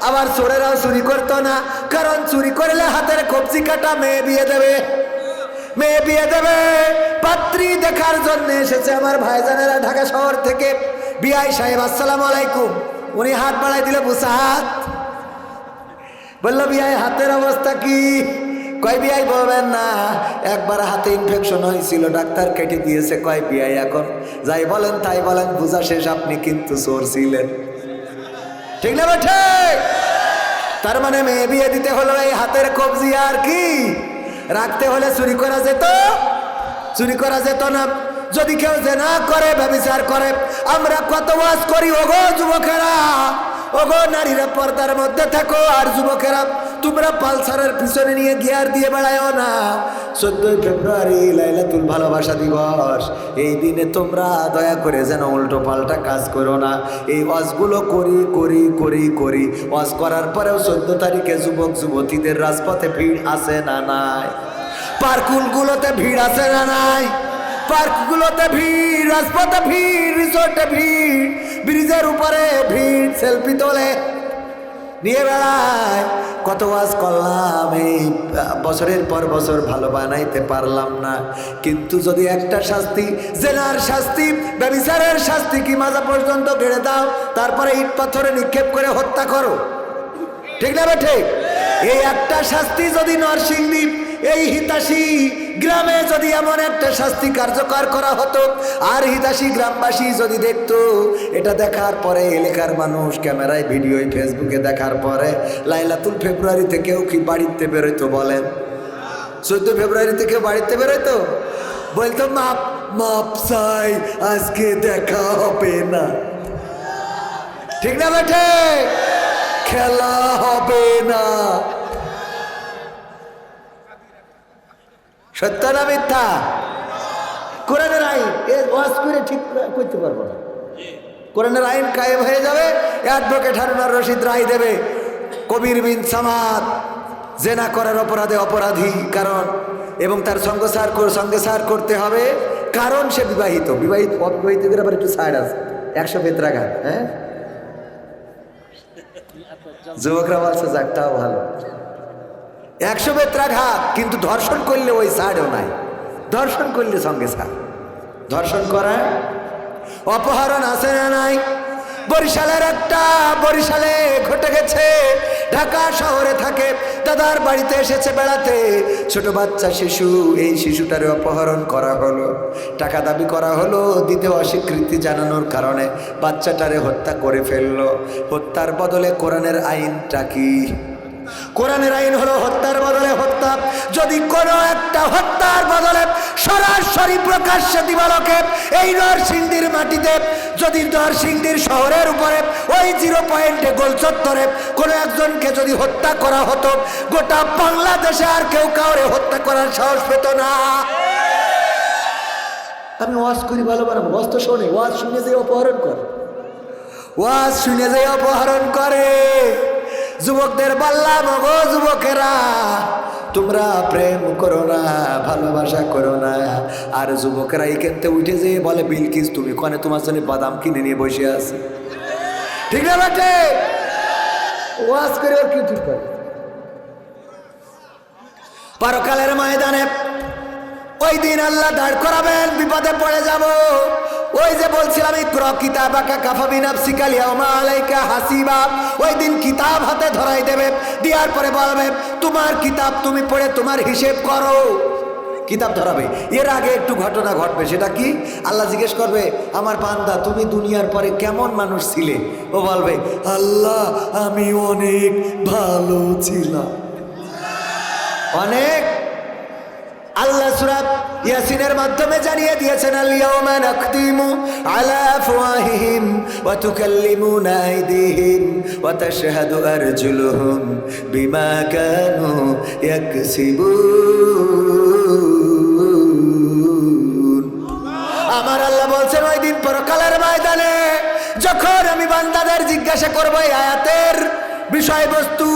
আবার চোরেরাও চুরি করতো না, কারণ চুরি করলে হাতের কবজি কাটা, মেয়ে বিয়ে দেবে, মেয়ে বিয়ে দেবে। পাত্রী দেখার জন্য এসেছে আমার ভাইজানেরা ঢাকা শহর থেকে। বিআই সাহেব আসসালামু আলাইকুম, উনি হাত বাড়াই দিলে বুসাহাত বললো বিআই হাতের অবস্থা কি? কয় বিআই বলবেন না, একবার হাতে ইনফেকশন হয়েছিল, ডাক্তার কেটে দিয়েছে। কয় বিআই এখন যাই বলেন তাই বলেন, বুঝা শেষ, আপনি কিন্তু চোর ছিলেন, ঠিক না বেঠে? তার মানে মেয়ে বিয়ে দিতে হলো এই হাতের কবজি, আর কি রাখতে হলে চুরি করা যেত? চুরি করা যেত না। যদি কেউ জেনা করে, ব্যভিচার করে, আমরা কত ওয়াজ করি, ওগো যুবকেরা, ওগো নারীরা পর্দার মধ্যে থাকো, আর যুবকেরা তোমরা পালসারের পিছনে নিয়ে গিয়ার দিয়ে বেড়ায়ও না। 14 ফেব্রুয়ারি লাইলাতুল ভালোবাসা দিবস, এই দিনে তোমরা দয়া করে যেন উল্টো পাল্টা কাজ করো না। এই ওয়াজগুলো করি ওয়াজ করার পরেও 14 তারিখে যুবক যুবতীদের রাজপথে ভিড় আছে না নাই? পার্কগুলোতে ভিড় আছে না নাই? পার্কগুলোতে ভিড়, রাজপথে ভিড়, রিসোর্টে ভিড়, ব্রিজের উপরে ভিড়, সেলফি তোলে, নিয়ে বেড়ায়। কত ওয়াজ করলাম, এই বছরের পর বছর ভালো বানাইতে পারলাম না। কিন্তু যদি একটা শাস্তি, জেনার শাস্তি, ব্যভিচারের শাস্তি কি মাজা পর্যন্ত গেড়ে দাও, তারপরে ইট পাথরে নিক্ষেপ করে হত্যা করো, ঠিক না বেঠে? এই একটা শাস্তি যদি নরসিংদী এই হিতাশী গ্রামে যদি এমন একটা শাস্তি কার্যকর করা হতো, আর হিতাশী গ্রামবাসী যদি দেখতো, এটা দেখার পরে এলাকার মানুষ ক্যামেরায়, ভিডিওয়, ফেসবুকে দেখার পরে লাইলাতুল ফেব্রুয়ারিতে কেউ কি বাড়িতে বেরোতো বলেন? 14 ফেব্রুয়ারিতে কেউ বাড়িতে বেরোতো? বলতো মাপ মাপ চাই, আজকে দেখা হবে না, ঠিক না বেঠে? খেলা হবে না। সত্য না মিথ্যা? কোরআনের আইন ওয়াজ করে ঠিক করতে পারবো না। কোরআনের আইন কায়েম হয়ে যাবে, অ্যাডভোকেট হারুনার রশিদ রায় দেবে কবির বিন সামাদ জেনা করার অপরাধে অপরাধী, কারণ এবং তার সঙ্গে সার করতে হবে, কারণ সে বিবাহিত। অবিবাহিতদের আবার একটু ছাড় আছে, 100 বেত্রাঘাত। হ্যাঁ, যুবকরা বলছে যাকটাও ভালো, 100 বেত্রাঘাত, কিন্তু ধর্ষণ করলে ওই ছাড়ও নাই। ধর্ষণ করলে সঙ্গে ছাড়। ধর্ষণ করা, অপহরণ আছে না নাই? বরিশালে ঘটে গেছে। ঢাকা শহরে থাকে, দাদার বাড়িতে এসেছে বেড়াতে, ছোট বাচ্চা শিশু, এই শিশুটারে অপহরণ করা হলো, টাকা দাবি করা হলো, দিতে অস্বীকৃতি জানানোর কারণে বাচ্চাটারে হত্যা করে ফেললো। হত্যার বদলে কোরআনের আইনটা কি? কোরআনের আইন হলো হত্যার বদলে হত্যা। যদি কোনো একটা হত্যার বদলে সরাসরি প্রকাশ্যে দিবালোকে এই নরসিংদীর মাটিতে, যদি নরসিংদীর শহরের উপরে ওই 0 পয়েন্টে গোল চত্বরে কোনো একজনকে যদি হত্যা করা হতো, গোটা বাংলাদেশে আর কেউ কাউরে হত্যা করার সাহস পেত না। আমি ওয়াজ করি ভালো বানাবো, ওয়াজ তো শোনে, ওয়াজ শুনে যে অপহরণ করে, ওয়াজ শুনে যে অপহরণ করে। যুবকদের বললাম, গো যুবকেরা, তোমরা প্রেম করো না, ভালোবাসা করো না। আর যুবকেরা এখানতে উঠে যেয়ে বলে, বিলকিস তুমি কনে তোমার জন্য বাদাম কিনে নিয়ে বসে আছে। ঠিক না বেটে? ওয়াজ করে ওর কি ঠিক করে? পরকালের ময়দানে ওই দিন আল্লাহ দাঁড় করাবেন, বিপদে পড়ে যাব। ওই যে বলছিলাম ইকরা কিতাবাকা কাফা বিনাফসিকা আল-ইয়াওমা আলাইকা হাসিবা, ওই দিন কিতাব হাতে ধরাই দেবে, দেওয়ার পরে বলবে তোমার কিতাব তুমি পড়ে তোমার হিসেব করো। কিতাব ধরাবে। এর আগে একটু ঘটনা ঘটবে, সেটা কি? আল্লাহ জিজ্ঞেস করবে আমার বান্দা তুমি দুনিয়ার পরে কেমন মানুষ ছিলে? ও বলবে আল্লাহ আমি অনেক ভালো ছিলাম, অনেক। আল্লাহ সূরা ইয়াসিনের মাধ্যমে জানিয়ে দিয়েছেন আল-ইয়াওমা নাখতিমু আলা আফওয়াহিহিম ওয়া তুকাল্লিমুনা আইদিহিম ওয়া তাশহাদু আরজুলুহুম বিমা কানু ইয়াকসিবুন। আমার আল্লাহ বলছেন ওই দিন পরকালের ময়দানে যখন আমি বান্দাদের জিজ্ঞাসা করব এই আয়াতের বিষয়বস্তু,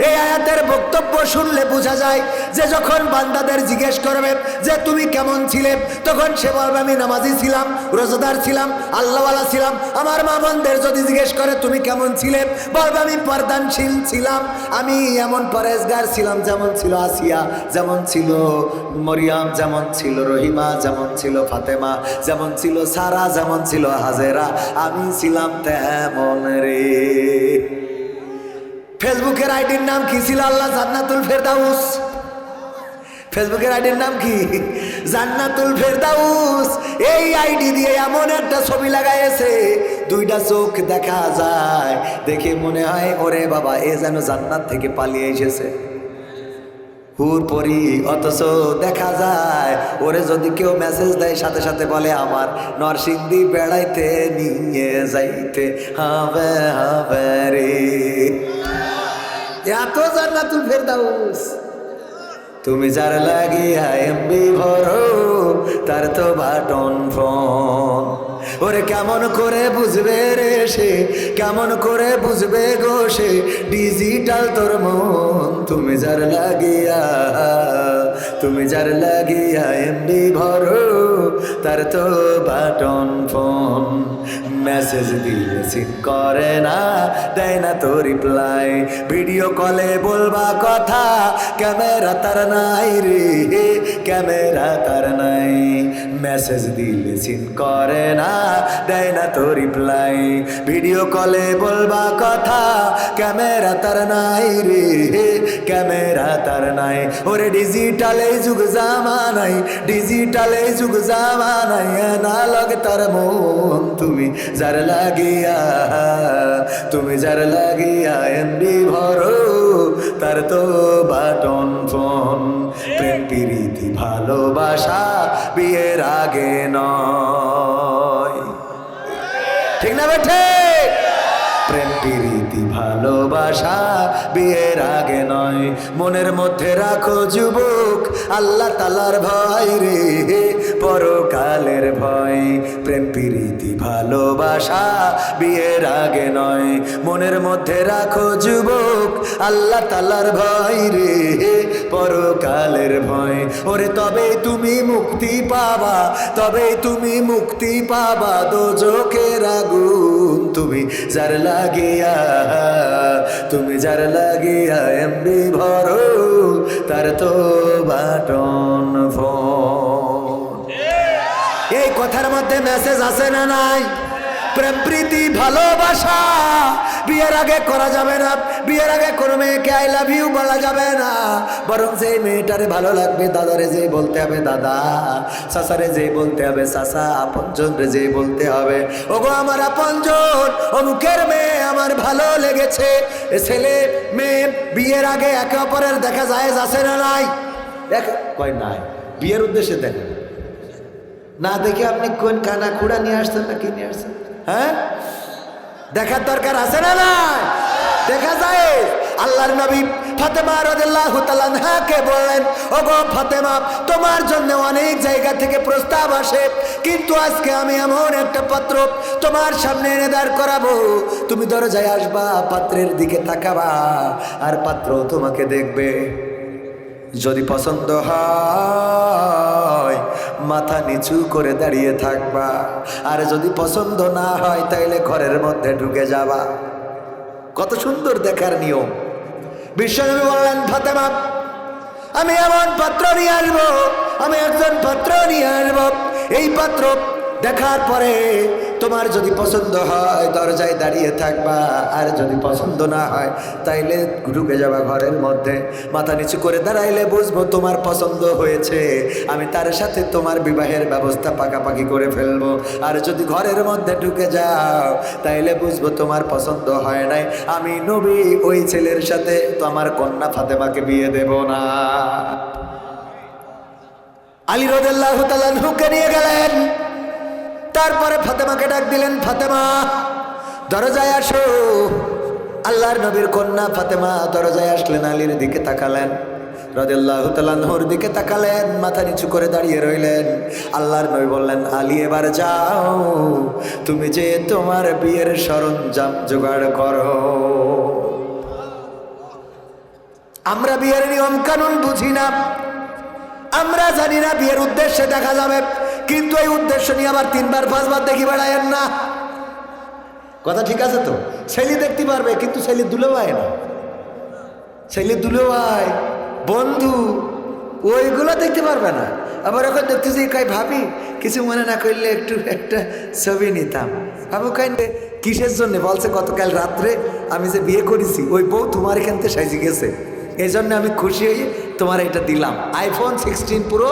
এই আয়াতের বক্তব্য শুনলে বোঝা যায় যে যখন বান্দাদের জিজ্ঞেস করবে যে তুমি কেমন ছিলে, তখন সে বলবে আমি নামাজি ছিলাম, রোজাদার ছিলাম, আল্লাহওয়ালা ছিলাম। আমার মা বোনদের যদি জিজ্ঞেস করে তুমি কেমন ছিলে, বলবে আমি পর্দানশীল ছিলাম, আমি এমন পরেজগার ছিলাম যেমন ছিল আসিয়া, যেমন ছিল মরিয়াম, যেমন ছিল রহিমা, যেমন ছিল ফাতেমা, যেমন ছিল সারা, যেমন ছিল হাজেরা, আমি ছিলাম তেমন রে। ফেসবুকের আইডির নাম কি ছিল? আল্লাহ জান্নাতুল ফেরদাউস। ফেসবুকের আইডির নাম কি? জান্নাতুল ফেরদাউস। এই আইডি দিয়ে এমন একটা ছবি লাগাইছে, দুইটা চোখ দেখা যায়, দেখে মনে হয় ওরে বাবা এ যেন জান্নাত থেকে পালিয়ে এসেছে, হুর পরি। অথচ দেখা যায় ওরে যদি কেউ মেসেজ দেয় সাথে সাথে বলে আমার নরসিংদী বেড়াইতে নিয়ে যাইতে হবে হবে রে। এত জান্নাতুল ফেরদাউস। তুমি যার লাগিয়া এমবি ভরো তার তো বাটন ফোন। ওরে কেমন করে বুঝবে রে সে, কেমন করে বুঝবে গো সে ডিজিটাল তোর মন। তুমি যার লাগিয়া, তুমি যার লাগিয়া এমবি ভরো তার তো বাটন ফোন। মেসেজ দিলে সিন করে না, দেয় না তো রিপ্লাই, ভিডিও কলে বলবা কথা ক্যামেরা তার নাই রে, ক্যামেরা তার নাই। মেসেজ দিলে সিন করে না, দেয় না তো রিপ্লাই, ভিডিও কলে বলবা কথা ক্যামেরা তার নাই রে, ক্যামেরা তার নাই। ওরে ডিজিটালে যুগ জামানাই, ডিজিটালে যুগ জামানাই, অ্যানালগ তার মন। তুমি যার লাগিয়া, তুমি যার লাগিয়া এমবি ভরো তার তো বাটন ফোন। প্রেম প্রীতি ভালোবাসা বিয়ের আগে নয়, ঠিক না বেঠে? প্রেম প্রীতি ভালোবাসা বিয়ের আগে নয়। মনের মধ্যে রাখো যুবক আল্লাহ তাআলার ভয় রে, পরকালের ভয়। প্রেম প্রীতি ভালোবাসা বিয়ের আগে নয়। মনের মধ্যে রাখো যুবক আল্লাহ তাআলার ভয় রে, পরকালের ভয়। ওরে তবে তুমি মুক্তি পাবা, তবে তুমি মুক্তি পাবা দোজখের আগুন। তুমি যার লাগিয়া, তুমি যার লাগিয়া এমবি ভরো তার তো বাটন ফোন। এই কথার মধ্যে মেসেজ আছে না নাই? প্রেম প্রীতি ভালোবাসা বিয়ের আগে করা যাবে না, বিয়ের আগে কোনো মেয়েকে আই লাভ ইউ বলা যাবে না। বরং যে মেয়েটারে ভালো লাগবে দাদারে যে বলতে হবে দাদা, চাচারে যে বলতে হবে চাচা, আপনজনরে যে বলতে হবে ওগো আমার আপনজন, অমুকের মেয়ে আমার ভালো লেগেছে। ছেলে মেয়ে বিয়ের আগে একে অপরের দেখা যায় আছে না নাই? দেখ কয় নাই, বিয়ের উদ্দেশ্যে দেখে না দেখে আপনি কোন কানা খুঁড়া নিয়ে আসছেন না কি নিয়ে আসছেন? হ্যাঁ, দেখার দরকার আছে না নাই? দেখা যায়। আল্লাহর নবী ফাতেমা রাদিয়াল্লাহু তাআলা আনহাকে বললেন ওগো ফাতেমা তোমার জন্য অনেক জায়গা থেকে প্রস্তাব আসে, কিন্তু আজকে আমি এমন একটা পাত্র তোমার সামনে এনে দাঁড় করাবো, তুমি দরজায় আসবা, পাত্রের দিকে তাকাবা আর পাত্র তোমাকে দেখবে। যদি পছন্দ হয় মাথা নিচু করে দাঁড়িয়ে থাকবা, আর যদি পছন্দ না হয় তাইলে ঘরের মধ্যে ঢুকে যাবা। কত সুন্দর দেখার নিয়ম। বিশ্বনবী বললেন, ফাতেমা আমি এমন পাত্র নিয়ে আসবো, আমি একজন পাত্র নিয়ে আসবো, এই পাত্র দেখার পরে তোমার যদি পছন্দ হয় দরজায় দাঁড়িয়ে থাকবা, আর যদি পছন্দ না হয় তাইলে ঢুকে যাবা ঘরের মধ্যে। মাথা নিচু করে দাঁড়াইলে বুঝবো তোমার পছন্দ হয়েছে, আমি তার সাথে তোমার বিবাহের ব্যবস্থা পাকাপাকি করে ফেলবো। আর যদি ঘরের মধ্যে ঢুকে যাও তাইলে বুঝবো তোমার পছন্দ হয় নাই, আমি নবী ওই ছেলের সাথে তোমার কন্যা ফাতেমাকে বিয়ে দেব না। আলী রাদিয়াল্লাহু তাআলা আনহুকে নিয়ে গেলেন, তারপরে ফাতেমাকে ডাক দিলেন, ফাতেমা দরজায় আসো। আল্লাহর নবীর কন্যা ফাতেমা দরজায় আসলেন, আলীর দিকে তাকালেন, রাদিয়াল্লাহু তাআলা আনহুর দিকে তাকালেন, মাথা নিচু করে দাঁড়িয়ে রইলেন। আল্লাহর নবী বললেন, আলী এবার যাও, তুমি যে তোমার বিয়ের সরঞ্জাম জোগাড় করো। আমরা বিয়ের নিয়ম কানুন বুঝি না, আমরা জানি না বিয়ের উদ্দেশ্যে দেখা যাবে, কিন্তু এই উদ্দেশ্য নিয়ে আবার 3বার 5বার দেখি বেড়ায়েন না। কথা ঠিক আছে তো? ছেলে দেখতে পারবে কিন্তু ছেলে দুলে ভাই না, ছেলে দুলে ভাই বন্ধু ওইগুলো দেখতে পারবে না। আবার এখন দেখতেছি কই ভাবি কিছু মনে না করলে একটু একটা ছবি নিতাম। ভাবু কাই কিসের জন্য? বলছে গতকাল রাত্রে আমি যে বিয়ে করেছি ওই বউ তোমার এখান থেকে সাইজে গেছে, এই জন্য আমি খুশি হয়ে তোমার এটা দিলাম। আইফোন 16 প্রো,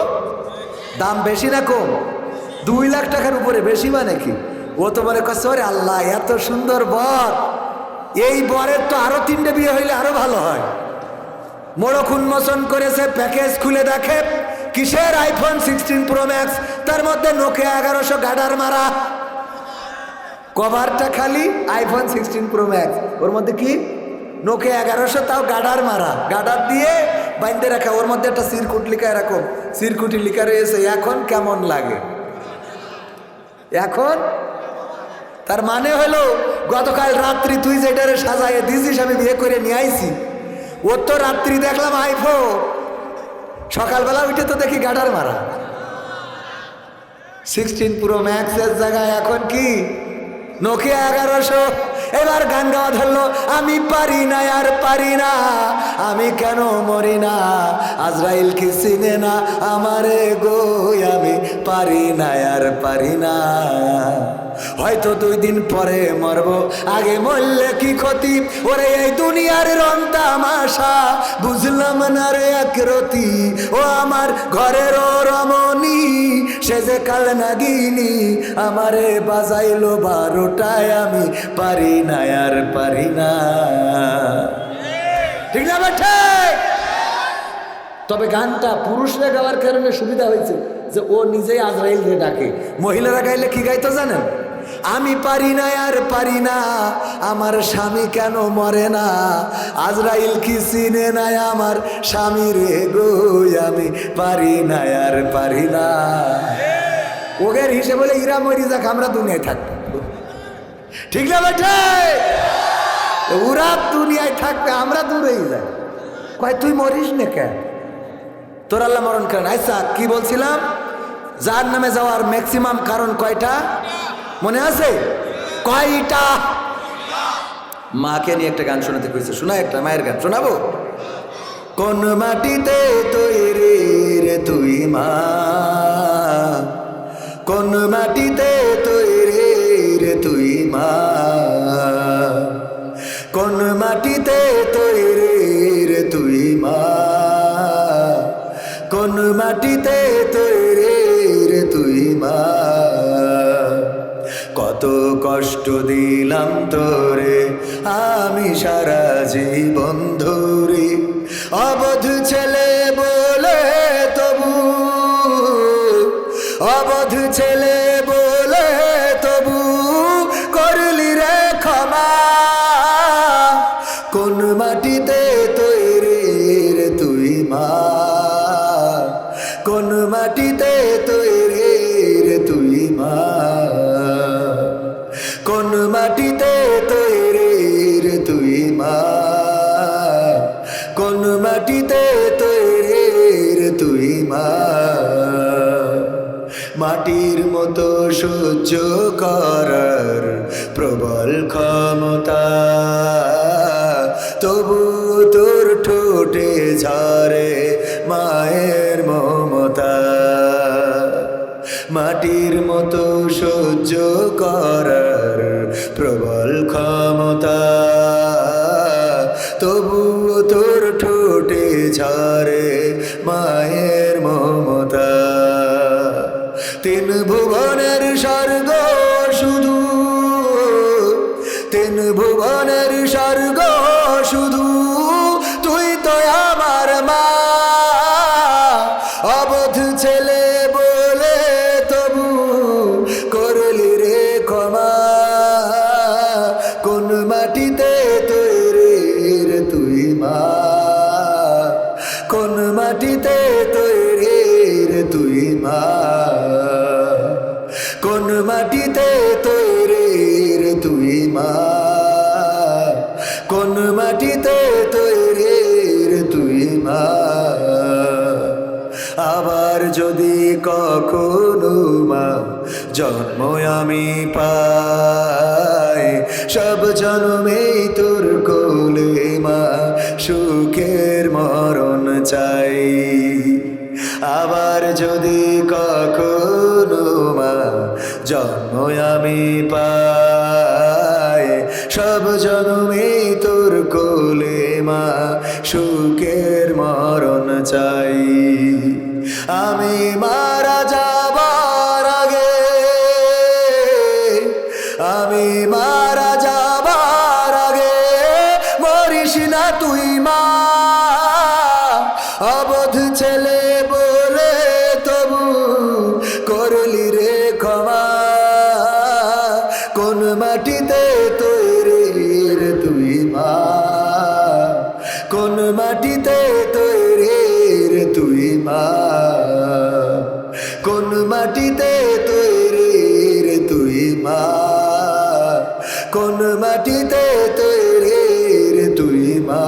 দাম বেশি না কম? 2 লাখ টাকার উপরে, বেশি মানে কি? ও তো বলে কষ্ট, আল্লাহ এত সুন্দর বর, এই বরের তো আরো 3টে বিয়ে হইলে আরো ভালো হয়। মোড়ক উন্মোচন করেছে, প্যাকেজ খুলে দেখে কিসের আইফোন 16 প্রো ম্যাক্স, তার মধ্যে নোকিয়া 1100 গাডার মারা, কভারটা খালি আইফোন 16 প্রো ম্যাক্স, ওর মধ্যে কি নোকিয়া 1100, তাও গাডার মারা, গাডার দিয়ে বাইন্দে রাখা, ওর মধ্যে একটা সিরকুট লিখা, এরকম সিরকুটি লিখা রয়েছে। এখন কেমন লাগে? এখন তার মানে হলো গতকাল রাত্রি তুই যেটারে সাজাইয়ে দিয়েছিস আমি বিয়ে করে নিয়ে আইছি, ওর তো রাত্রি দেখলাম আইফোন, সকালবেলা উঠে তো দেখি গাডার মারা। 16 প্রো ম্যাক্সের জায়গায় এখন কি নোকিয়া 1100। এবার গান গাওয়া ধরলো, আমি পারি না আর পারি না, আমি কেন মরি না, আজরাইল কি চিনে না আমারে গো, আমি পারি না আর পারি না, হয়তো 2 দিন পরে মরবো, আগে মরলে কি ক্ষতি, ওরে এই দুনিয়ার রং তামাশা বুঝলাম না রে একরতি, ও আমার ঘরের রমণী সে যে কাল নাগিনী, আমারে বাজাইলো 12টায়, আমি পারি না আর পারি না। ঠিক না বেঠে? তবে গানটা পুরুষরা গাওয়ার কারণে সুবিধা হয়েছে যে ও নিজেই আজরাইলকে ডাকে। মহিলারা গাইলে কি গাইতো জানেন? আমি পারি না আর পারি না, আমার স্বামী কেন মরে না, আজরাইল কি চিনে না আমার স্বামী রে গো, আমি পারি না আর পারি না। ওগের হিসেবে বলে ইরা মরি যাক, আমরা দুনিয়ায় থাকবো। ঠিক না বেঠে? ওরা দুনিয়ায় থাকবে, আমরা দূরেই যাই। কয় তুই মরিস না কেন? তোর আল্লাহ মরণ করেন। আচ্ছা কি বলছিলাম? যার নামে যাওয়ার ম্যাক্সিমাম কারণ কয়টা মনে আছে? কয়টা? মাকে নিয়ে একটা গান শোনাতে কইছে, শোনা একটা মায়ের গান শোনাবো। কোন মাটিতে তৈরি রে তুই মা, কোন মাটিতে তৈরি রে তুই মা, কোন মাটিতে তৈরি রে তুই মা, কোন মাটিতে তৈরি রে তুই মা, কত কষ্ট দিলাম তোরে আমি সারা জীবন ধরে, অবধ ছেলে বলে তবু, অবধ ছেলে বলে তবু করলি রে ক্ষমা, কোন মাটিতে তৈরি রে তুই মা, কোন মাটিতে তৈরি রে তুই মা, কোন মাটিতে তৈরি রে তুই মা, কোন মাটিতে তৈরি মাটির মতো সহ্য করার প্রবল ক্ষমতা, তবু তোর ঠোঁটে ঝরে মায়ের মমতা। মাটির মতো সহ্য করার প্রবল ক্ষমতা, তবু তোর ঠোঁটে ঝরে মায়ের মমতা। তিন ভুবনের স্বর্গ শুধু, তিন ভুবনের স্বর্গ শুধু, তুই তো আমার মা। অবধ ছেলে বলে তবু করলি রে ক্ষমা। কোন মাটিতে তৈরি রে তুই মা, কোন মাটিতে তৈরি রে তুই মা, কোন মাটিতে তৈরি রে তুই মা, কোন মাটিতে তৈরি রে তুই মা। আবার যদি কখনো মা জন্ম আমি পাই, সব জন্মেই তোর কোলে মা সুখের মরণ চাই। আবার যদি কখনো মা জন্ম আমি পাই, সব জন্মেই তোর কোলে মা সুখের মরণ চাই। আমি মারা যাবার আগে, আমি মারা যাবার আগে মরিস না তুই মা। অবধ ছেলে বলে তবু করলি রে ক্ষমা। কোন মাটিতে তৈরি রে তুই মা, কোন মাটিতে তৈরি রে তুই মা, কোন মাটিতে তৈরি রে তুই মা, কোন মাটিতে তৈরি রে তুই মা।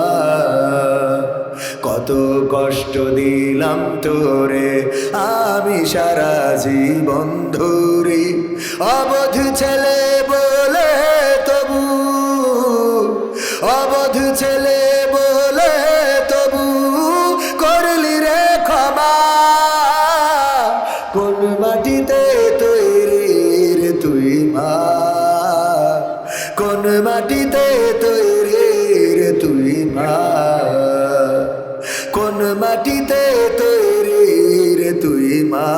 কত কষ্ট দিলাম তোরে আমি সারা জীবন ধরে, অবধ ছেলে বলে তবু, অবধ ছেলে বলে তবু করলি রে ক্ষমা। কোন মাটিতে তৈরি রে তুই মা, কোন মাটিতে তৈরি রে তুই মা, কোন মাটিতে তৈরি রে তুই মা,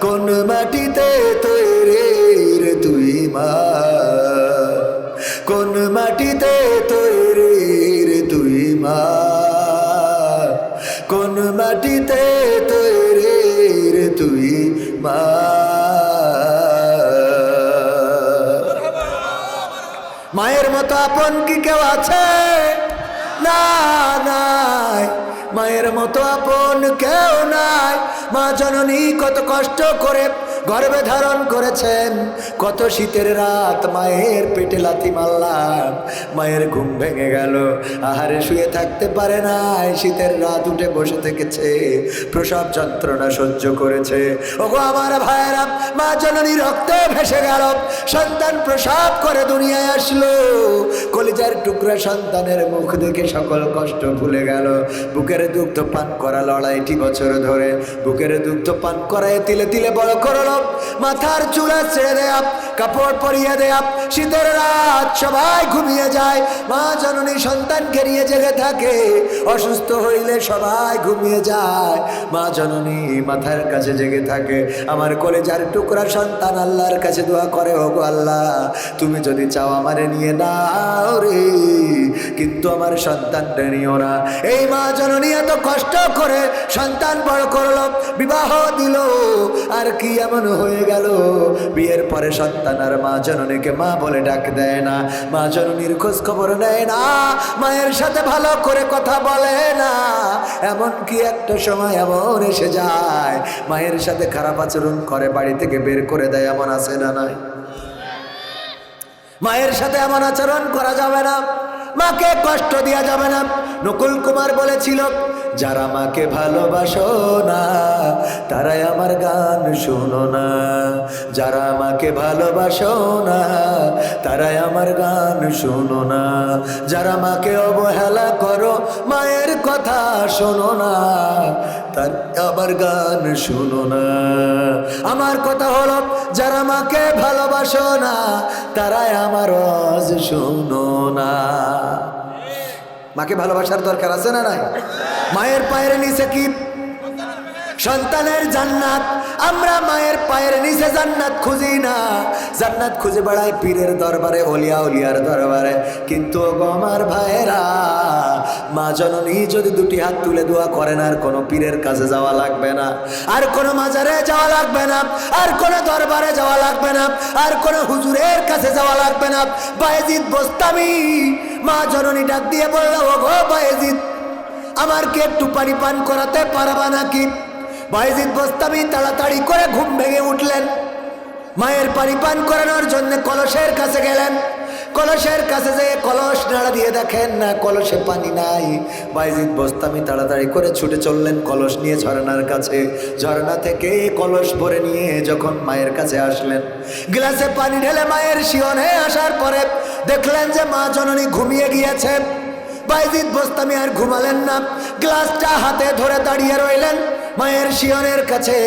কোন মাটিতে তৈরি রে তুই মা, কোন মাটিতে তৈরি রে তুই মা, কোন মাটিতে তৈরি রে তুই মা। মায়ের মতো আপন কি কেউ আছে? না, নাই, মায়ের মতো আপন কেউ নাই। মা জননী কত কষ্ট করে গর্ভে ধারণ করেছেন, কত শীতের রাত মায়ের পেটে লাথি মারলাম, মায়ের ঘুম ভেঙে গেল, আহারে শুয়ে থাকতে পারে নাই, শীতের রাত উঠে বসে থেকেছে, প্রসব যন্ত্রণা সহ্য করেছে। ওগো আমার ভাইয়েরা, মা জননী রক্তে ভেসে গেল, সন্তান প্রসব করে দুনিয়ায় আসলো, কলিজার টুকরা সন্তানের মুখ দেখে সকল কষ্ট ভুলে গেল। বুকের দুগ্ধ পান করা লড়াইটি বছর ধরে, বুকের দুগ্ধ পান করায় তিলে তিলে বড় করল, মাথার চুলা ছেড়ে দেয়া, কাপড় পরিয়ে দেয়া, শীতের রাত সবাই ঘুমিয়ে যায়, মা জননী সন্তানকে নিয়ে জেগে থাকে, অসুস্থ হইলে সবাই ঘুমিয়ে যায়, মা জননী মাথার কাছে জেগে থাকে। আমার কলেজার টুকরা সন্তান আল্লাহর কাছে দোয়া করে, ওগো আল্লাহ তুমি যদি চাও আমারে নিয়ে নাও রে, কিন্তু আমার সন্তানটা নিও না। এই মা জননী এত কষ্ট করে সন্তান বড় করলো, বিবাহ দিল, আর কি এমন হয়ে গেল বিয়ের পরে সন্তান আর মা জননীকে মা বলে ডাক দেয় না, মা জননীর খোঁজ খবর নেয় না, মায়ের সাথে ভালো করে কথা বলে না। এমন কি একটা সময় এমন এসে যায় মায়ের সাথে খারাপ আচরণ করে, বাড়ি থেকে বের করে দেয়, এমন আছে না নাই? মায়ের সাথে এমন আচরণ করা যাবে না, মাকে কষ্ট দেওয়া যাবে না। নকুল কুমার বলেছিল, যারা মাকে ভালোবাসো না তারাই আমার গান শোনো না, যারা আমাকে ভালোবাসো না তারাই আমার গান শোনো না, যারা মাকে অবহেলা করো মায়ের কথা শোনো না তার আমার গান শোনো না। আমার কথা হলো যারা মাকে ভালোবাসো না তারাই আমার আওয়াজ শোনো না। মাকে ভালোবাসার দরকার আছে না নাই? মায়ের পায়ের নিচে কি সন্তানের জান্নাত? আমরা মায়ের পায়ের নিচে জান্নাত খুঁজি না, জান্নাত খুঁজে বেড়াই পীরের দরবারে, অলিয়া উলিয়ার দরবারে। কিন্তু ওগো আমার ভাইয়েরা, মা জননী যদি দুটি হাত তুলে দোয়া করেন আর কোনো পীরের কাছে যাওয়া লাগবে না, আর কোনো মাজারে যাওয়া লাগবে না, আর কোনো দরবারে যাওয়া লাগবে না, আর কোনো হুজুরের কাছে যাওয়া লাগবে না। বায়েজিদ বোস্তামি মা জননী ডাক দিয়ে বলল, ওগো বায়েজিদ, আমার কি একটু পানি পান করাতে পারবা নাকি? বায়েজিদ বোস্তামি তাড়াতাড়ি করে ঘুম ভেঙে উঠলেন, মায়ের পানি পান করানোর জন্য কলসের কাছে গেলেন। কলসের কাছে যেয়ে কলস নাড়া দিয়ে দেখেন না কলসে পানি নাই। বায়েজিদ বোস্তামি তাড়াতাড়ি করে ছুটে চললেন কলস নিয়ে ঝর্ণার কাছে। ঝর্ণা থেকে কলস ভরে নিয়ে যখন মায়ের কাছে আসলেন, গ্লাসে পানি ঢেলে মায়ের শিয়নে আসার পরে দেখলেন যে মা জননী ঘুমিয়ে গিয়েছে। বায়েজিদ বোস্তামি আর ঘুমালেন না, গ্লাসটা হাতে ধরে দাঁড়িয়ে রইলেন মায়ের শিয়নের কাছে।